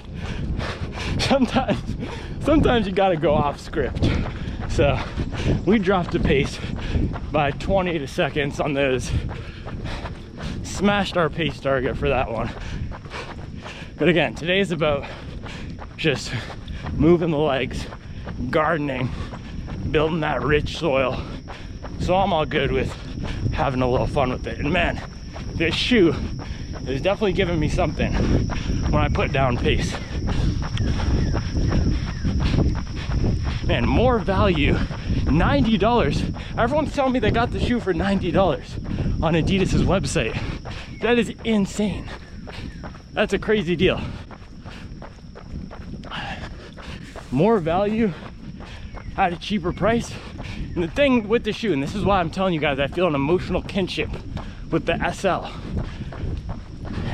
Sometimes you gotta go off script. So we dropped the pace by 20 seconds on those. Smashed our pace target for that one. But again, today is about just moving the legs, gardening, building that rich soil. So I'm all good with having a little fun with it. And man, this shoe is definitely giving me something when I put down pace. Man, more value, $90. Everyone's telling me they got the shoe for $90 on Adidas's website. That is insane. That's a crazy deal. More value at a cheaper price. And the thing with the shoe, and this is why I'm telling you guys, I feel an emotional kinship with the SL.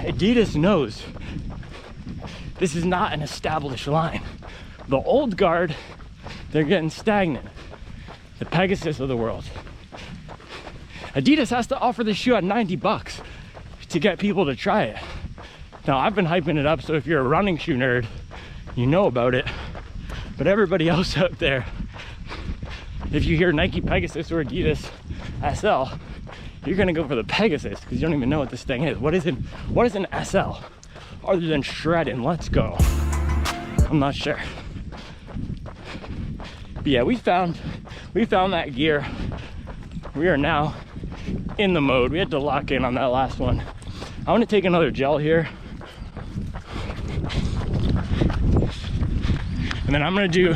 Adidas knows this is not an established line. The old guard, they're getting stagnant. The Pegasus of the world. Adidas has to offer the shoe at 90 bucks to get people to try it. Now, I've been hyping it up, so if you're a running shoe nerd, you know about it. But everybody else out there, if you hear Nike Pegasus or Adidas SL, you're gonna go for the Pegasus because you don't even know what this thing is. What is an SL other than shredding? Let's go. I'm not sure. But yeah, we found we found that gear. We are now in the mode. We had to lock in on that last one. I want to take another gel here. And then I'm gonna do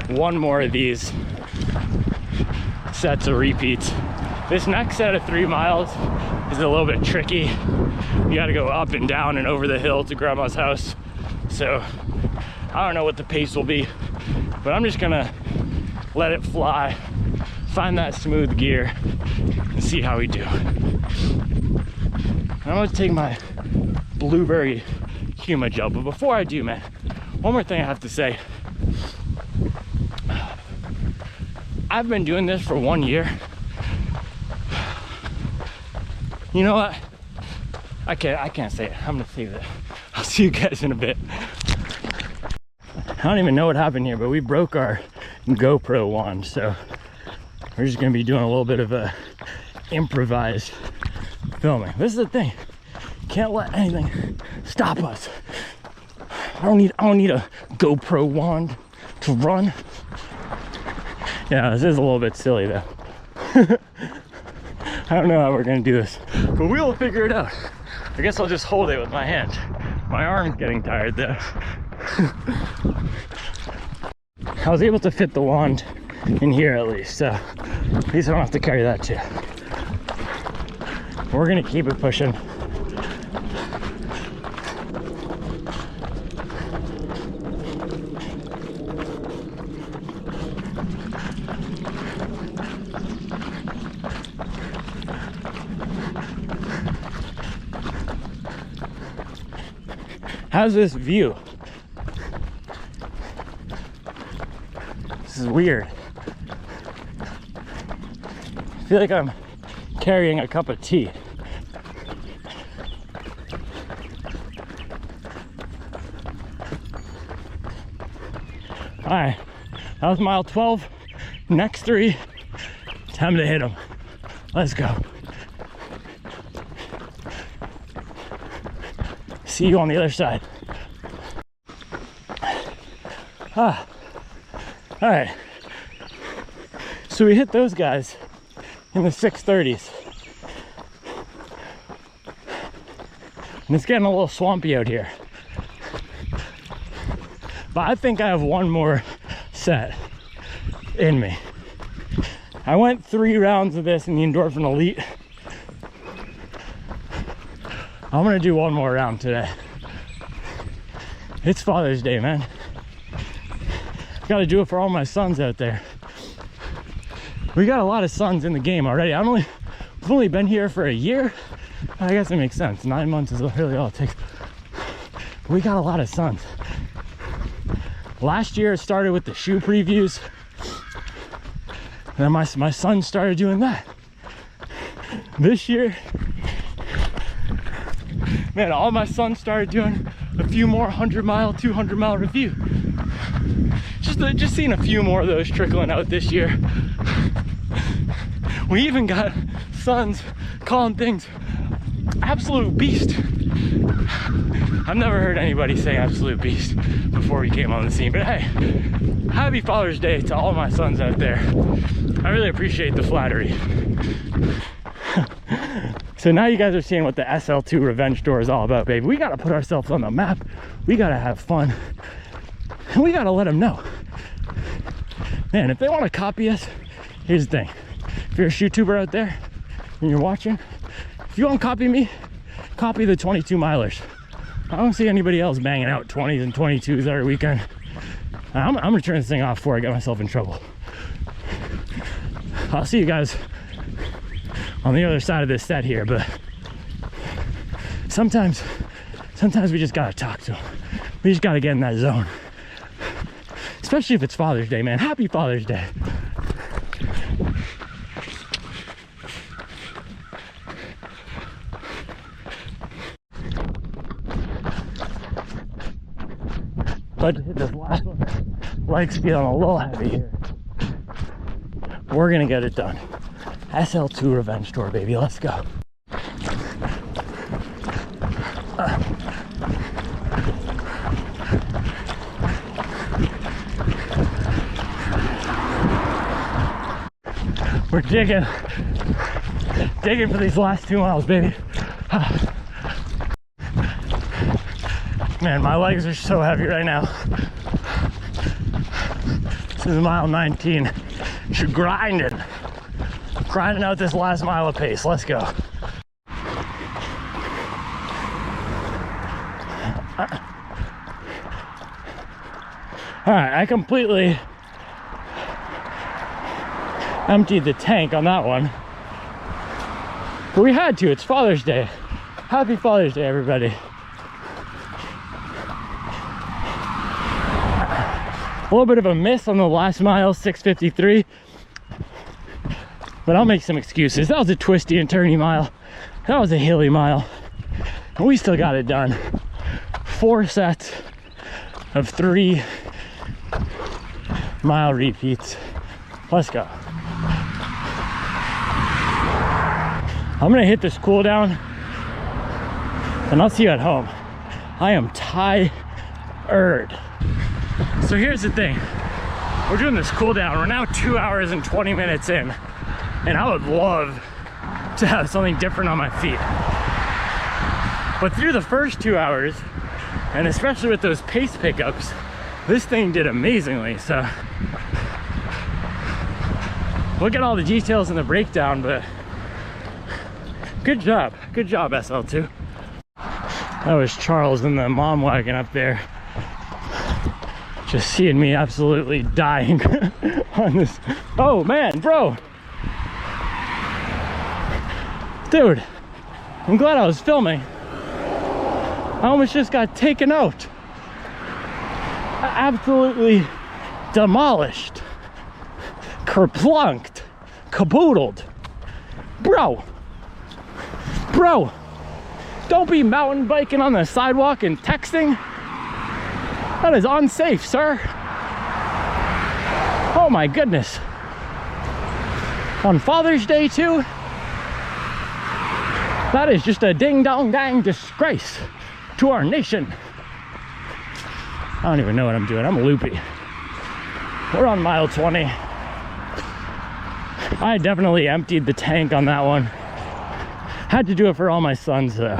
one more of these sets of repeats. This next set of 3 miles is a little bit tricky. You gotta go up and down and over the hill to grandma's house. So I don't know what the pace will be, but I'm just gonna let it fly, find that smooth gear, and see how we do. I'm gonna take my blueberry Huma gel, but before I do, man, one more thing I have to say. I've been doing this for 1 year. You know what? I can't say it. I'm gonna save it. I'll see you guys in a bit. I don't even know what happened here, but we broke our GoPro wand, so we're just gonna be doing a little bit of a improvised filming. This is the thing. Can't let anything stop us. I don't need a GoPro wand to run. Yeah, this is a little bit silly though. I don't know how we're gonna do this, but we'll figure it out. I guess I'll just hold it with my hand. My arm's getting tired though. I was able to fit the wand in here at least, so at least I don't have to carry that too. We're gonna keep it pushing. How's this view? This is weird. I feel like I'm carrying a cup of tea. All right, that was mile 12. Next 3, time to hit them. Let's go. See you on the other side. All right. So we hit those guys in the 6:30s. And it's getting a little swampy out here. But I think I have one more set in me. I went 3 rounds of this in the Endorphin Elite. I'm gonna do one more round today. It's Father's Day, man. Gotta do it for all my sons out there. We got a lot of sons in the game already. I've only been here for a year. I guess it makes sense. 9 months is really all it takes. But we got a lot of sons. Last year it started with the shoe previews. And then my son started doing that. This year, man, all my sons started doing a few more 100-mile, 200-mile review. Just seeing a few more of those trickling out this year. We even got sons calling things absolute beast. I've never heard anybody say absolute beast before we came on the scene, but hey, happy Father's Day to all my sons out there. I really appreciate the flattery. So now you guys are seeing what the SL2 Revenge Tour is all about, baby. We gotta put ourselves on the map. We gotta have fun. And we gotta let them know. Man, if they wanna copy us, here's the thing. If you're a shoe tuber out there and you're watching, if you wanna copy me, copy the 22 milers. I don't see anybody else banging out 20s and 22s every weekend. I'm gonna turn this thing off before I get myself in trouble. I'll see you guys on the other side of this set here, but sometimes we just gotta talk to them. We just gotta get in that zone. Especially if it's Father's Day, man. Happy Father's Day. But to hit this last one, legs feeling a little heavy here. We're gonna get it done. SL2 Revenge Tour, baby. Let's go. We're digging for these last 2 miles, baby. Man, my legs are so heavy right now. This is mile 19. Just grinding out this last mile of pace. Let's go. All right, I completely emptied the tank on that one, but we had to. It's Father's Day. Happy Father's Day, everybody. A little bit of a miss on the last mile, 6:53, but I'll make some excuses. That was a twisty and turny mile. That was a hilly mile, and we still got it done. 4 sets of 3 mile repeats. Let's go. I'm gonna hit this cool down and I'll see you at home. I am tired. So here's the thing. We're doing this cool down. We're now 2 hours and 20 minutes in, and I would love to have something different on my feet. But through the first 2 hours, and especially with those pace pickups, this thing did amazingly. So look at all the details in the breakdown, but good job SL2. That was Charles in the mom wagon up there, just seeing me absolutely dying on this. Oh man, bro, dude, I'm glad I was filming. I almost just got taken out. Absolutely demolished, kerplunked, caboodled. Bro, don't be mountain biking on the sidewalk and texting. That is unsafe, sir. Oh my goodness. On Father's Day too? That is just a ding dong dang disgrace to our nation. I don't even know what I'm doing. I'm loopy. We're on mile 20. I definitely emptied the tank on that one. Had to do it for all my sons though,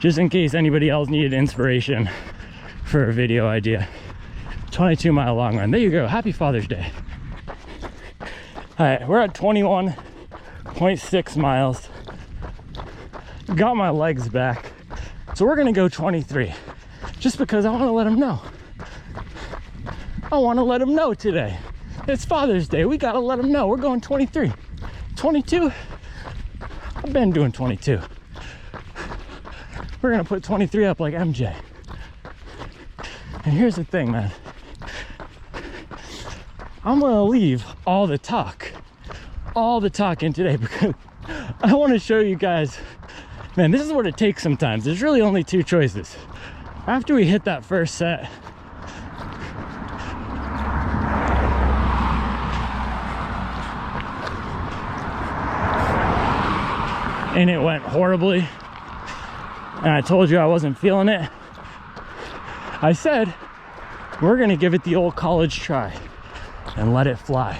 just in case anybody else needed inspiration for a video idea. 22-mile long run. There you go. Happy Father's Day. All right, we're at 21.6 miles. Got my legs back. So we're gonna go 23, just because I wanna let them know. I wanna let them know today. It's Father's Day. We gotta let them know. We're going 23. 22, I've been doing 22. We're gonna put 23 up like MJ. And here's the thing, man. I'm gonna leave all the talk in today, because I wanna show you guys, man, this is what it takes sometimes. There's really only 2 choices. After we hit that first set, and it went horribly, and I told you I wasn't feeling it, I said, we're gonna give it the old college try and let it fly.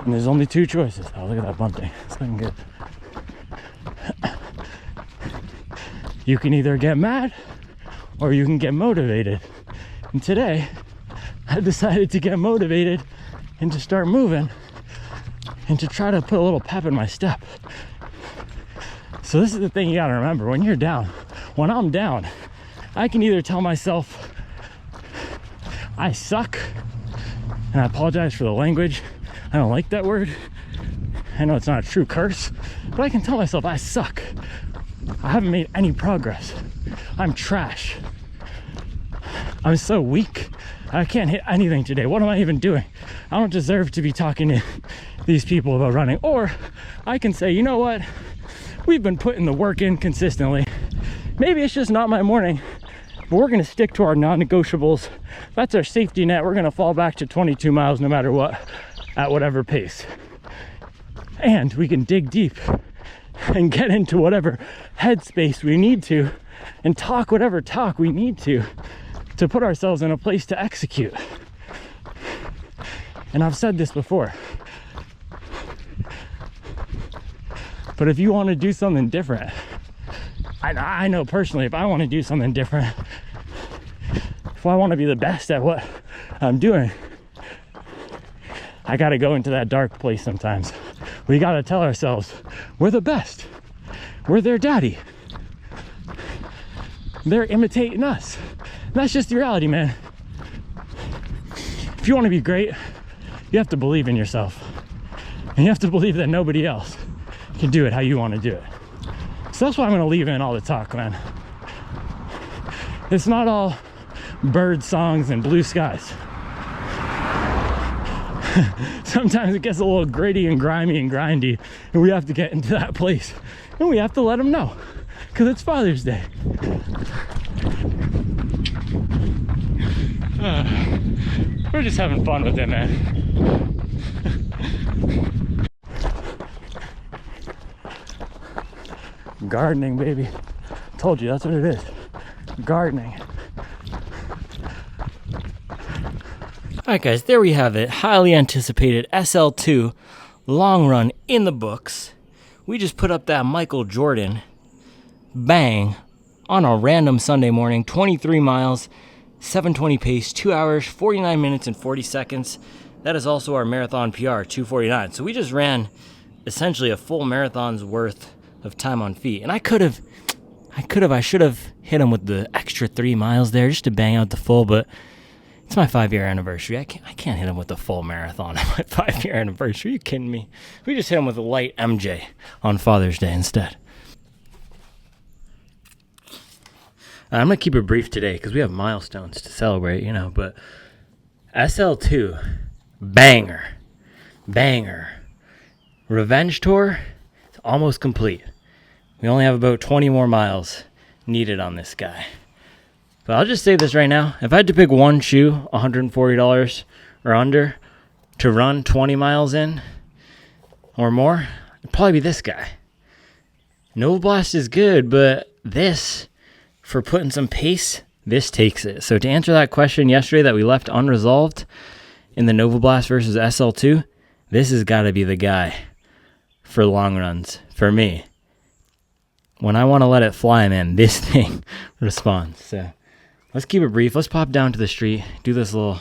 And there's only 2 choices. Oh, look at that bunting. It's looking good. You can either get mad or you can get motivated. And today, I decided to get motivated and to start moving and to try to put a little pep in my step. So this is the thing you gotta remember. When you're down, when I'm down, I can either tell myself I suck, and I apologize for the language. I don't like that word. I know it's not a true curse, but I can tell myself I suck. I haven't made any progress. I'm trash. I'm so weak. I can't hit anything today. What am I even doing? I don't deserve to be talking to these people about running. Or I can say, you know what? We've been putting the work in consistently. Maybe it's just not my morning, but we're gonna stick to our non-negotiables. That's our safety net. We're gonna fall back to 22 miles no matter what, at whatever pace. And we can dig deep and get into whatever headspace we need to and talk whatever talk we need to put ourselves in a place to execute. And I've said this before, But if you want to do something different, I know personally, if I want to do something different, if I want to be the best at what I'm doing, I got to go into that dark place sometimes. We got to tell ourselves we're the best. We're their daddy. They're imitating us. And that's just the reality, man. If you want to be great, you have to believe in yourself. And you have to believe that nobody else can do it how you want to do it. So that's why I'm going to leave in all the talk, man. It's not all bird songs and blue skies. Sometimes it gets a little gritty and grimy and grindy, and we have to get into that place, and we have to let them know, because it's Father's Day. We're just having fun with it, man. Gardening, baby. Told you, that's what it is. Gardening. Alright guys, there we have it. Highly anticipated SL2 long run in the books. We just put up that Michael Jordan bang on a random Sunday morning. 23 miles, 7:20 pace, 2 hours, 49 minutes, and 40 seconds. That is also our marathon PR, 2:49. So we just ran essentially a full marathon's worth of time on feet. And I should have hit him with the extra 3 miles there just to bang out the full, but it's my 5-year anniversary. I can't hit him with the full marathon on my 5-year anniversary. Are you kidding me? We just hit him with a light MJ on Father's Day instead. I'm going to keep it brief today because we have milestones to celebrate, you know, but SL2, banger. Revenge tour, it's almost complete. We only have about 20 more miles needed on this guy. But I'll just say this right now. If I had to pick one shoe, $140 or under, to run 20 miles in or more, it'd probably be this guy. Nova Blast is good, but this, for putting some pace, this takes it. So to answer that question yesterday that we left unresolved in the Nova Blast versus SL2, this has got to be the guy for long runs for me. When I want to let it fly, man, this thing responds. So let's keep it brief. Let's pop down to the street, do this little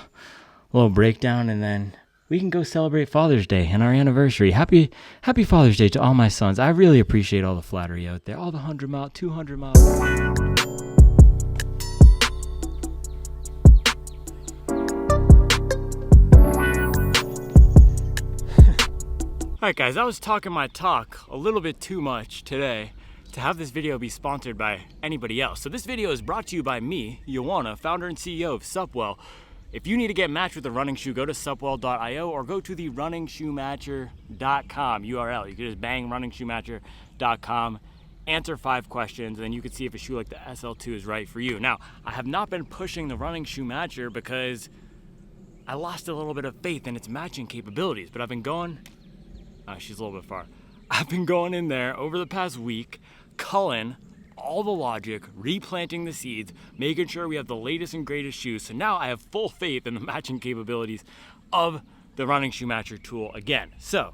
breakdown, and then we can go celebrate Father's Day and our anniversary. Happy Father's Day to all my sons. I really appreciate all the flattery out there. All the 100 mile, 200 mile. Alright guys, I was talking my talk a little bit too much today to have this video be sponsored by anybody else. So this video is brought to you by me, Ioana, founder and CEO of Supwell. If you need to get matched with a running shoe, go to supwell.io or go to the runningshoematcher.com URL. You can just bang runningshoematcher.com, answer 5 questions, and then you can see if a shoe like the SL2 is right for you. Now, I have not been pushing the Running Shoe Matcher because I lost a little bit of faith in its matching capabilities, but I've been going, she's a little bit far. I've been going in there over the past week, culling all the logic, replanting the seeds, making sure we have the latest and greatest shoes. So now I have full faith in the matching capabilities of the Running Shoe Matcher tool again. So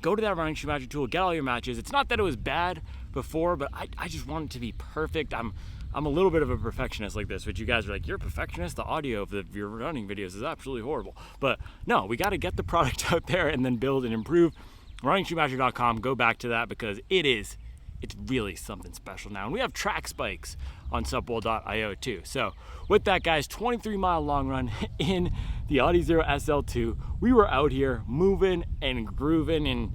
go to that Running Shoe Matcher tool, get all your matches. It's not that it was bad before, but I just want it to be perfect. I'm a little bit of a perfectionist like this, which you guys are like, you're a perfectionist? The audio of your running videos is absolutely horrible. But no, we got to get the product out there and then build and improve. runningshoematcher.com, go back to that because it's really something special now. And we have track spikes on supwell.io too. So with that, guys, 23-mile long run in the Adizero SL2. We were out here moving and grooving, and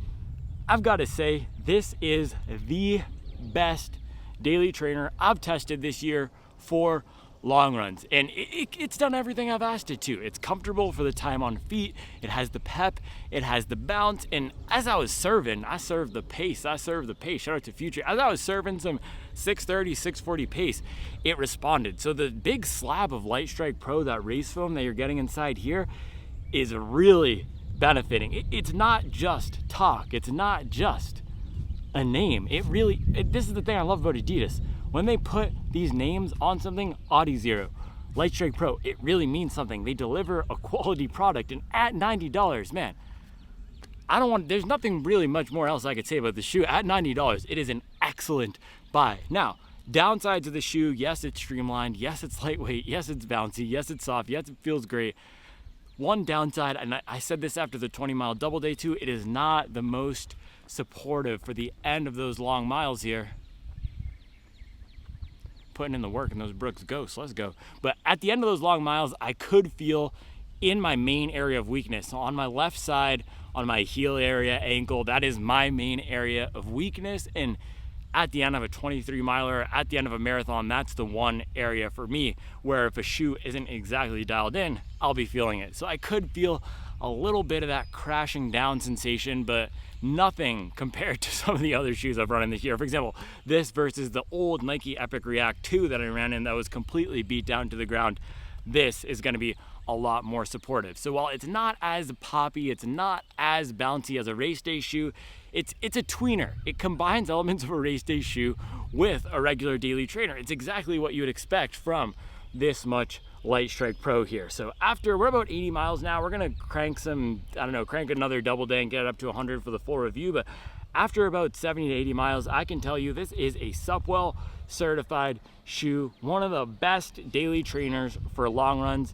I've got to say, this is the best daily trainer I've tested this year for long runs, and it's done everything I've asked it to. It's comfortable for the time on feet, it has the pep, it has the bounce, and as I was serving, I served the pace. Shout out to Future. As I was serving some 630, 640 pace, it responded. So the big slab of Lightstrike Pro, that race foam that you're getting inside here, is really benefiting. It's not just talk, it's not just a name. This is the thing I love about Adidas. When they put these names on something, Adizero, Lightstrike Pro, it really means something. They deliver a quality product, and at $90, man, there's nothing really much more else I could say about the shoe. At $90, it is an excellent buy. Now, downsides of the shoe, yes, it's streamlined, yes, it's lightweight, yes, it's bouncy, yes, it's soft, yes, it feels great. One downside, and I said this after the 20-mile double day too, it is not the most supportive for the end of those long miles here. Putting in the work in those Brooks Ghosts, let's go. But at the end of those long miles, I could feel in my main area of weakness. So on my left side, on my heel area, ankle, that is my main area of weakness. And at the end of a 23 miler, at the end of a marathon, that's the one area for me where if a shoe isn't exactly dialed in, I'll be feeling it. So I could feel a little bit of that crashing down sensation, but nothing compared to some of the other shoes I've run in this year. For example, this versus the old Nike Epic React 2 that I ran in that was completely beat down to the ground. This is gonna be a lot more supportive. So while it's not as poppy, it's not as bouncy as a race day shoe, it's a tweener. It combines elements of a race day shoe with a regular daily trainer. It's exactly what you would expect from this much Lightstrike Pro here. So after, we're about 80 miles now, we're gonna crank crank another double day and get it up to 100 for the full review. But after about 70 to 80 miles, I can tell you this is a Supwell certified shoe, one of the best daily trainers for long runs.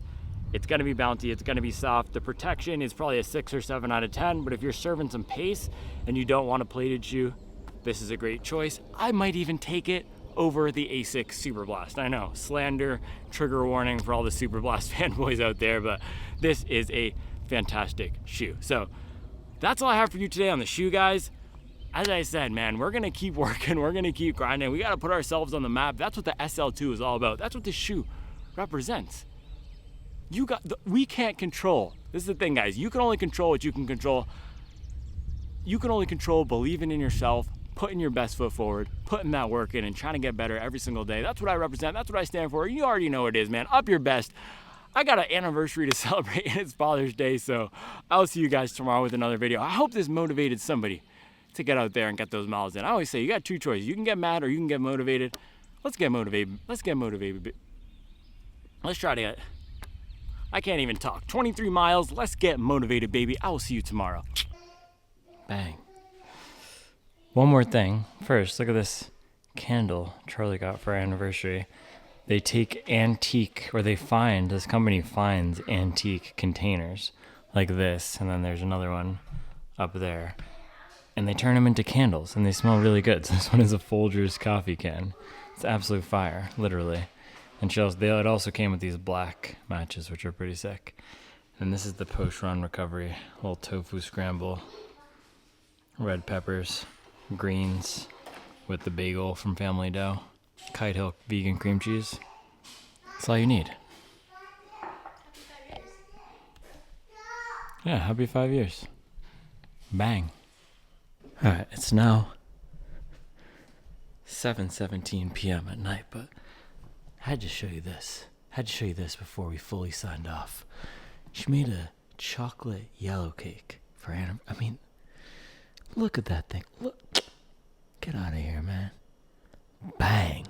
It's gonna be bouncy, it's gonna be soft. The protection is probably a 6 or 7 out of 10, but if you're serving some pace and you don't want a plated shoe, this is a great choice. I might even take it over the Asics Superblast. I know, slander, trigger warning for all the Superblast fanboys out there, but this is a fantastic shoe. So that's all I have for you today on the shoe, guys. As I said, man, we're gonna keep working, we're gonna keep grinding. We gotta put ourselves on the map. That's what the SL2 is all about. That's what this shoe represents. We can't control. This is the thing, guys. You can only control what you can control. You can only control believing in yourself, putting your best foot forward, putting that work in, and trying to get better every single day. That's what I represent. That's what I stand for. You already know what it is, man. Up your best. I got an anniversary to celebrate, and it's Father's Day, so I'll see you guys tomorrow with another video. I hope this motivated somebody to get out there and get those miles in. I always say you got two choices. You can get mad or you can get motivated. Let's get motivated. Let's get motivated. Let's try to get... I can't even talk. 23 miles. Let's get motivated, baby. I will see you tomorrow. Bang. One more thing. First, look at this candle Charlie got for our anniversary. They take antique, or this company finds antique containers like this, and then there's another one up there. And they turn them into candles, and they smell really good. So this one is a Folgers coffee can. It's absolute fire, literally. And it also came with these black matches, which are pretty sick. And this is the post-run recovery. Little tofu scramble. Red peppers. Greens. With the bagel from Family Dough. Kite Hill vegan cream cheese. That's all you need. Yeah, happy 5 years. Bang. Alright, it's now 7:17 p.m. at night, but I had to show you this. Before we fully signed off. She made a chocolate yellow cake for Anna. I mean, look at that thing. Look. Get out of here, man. Bang.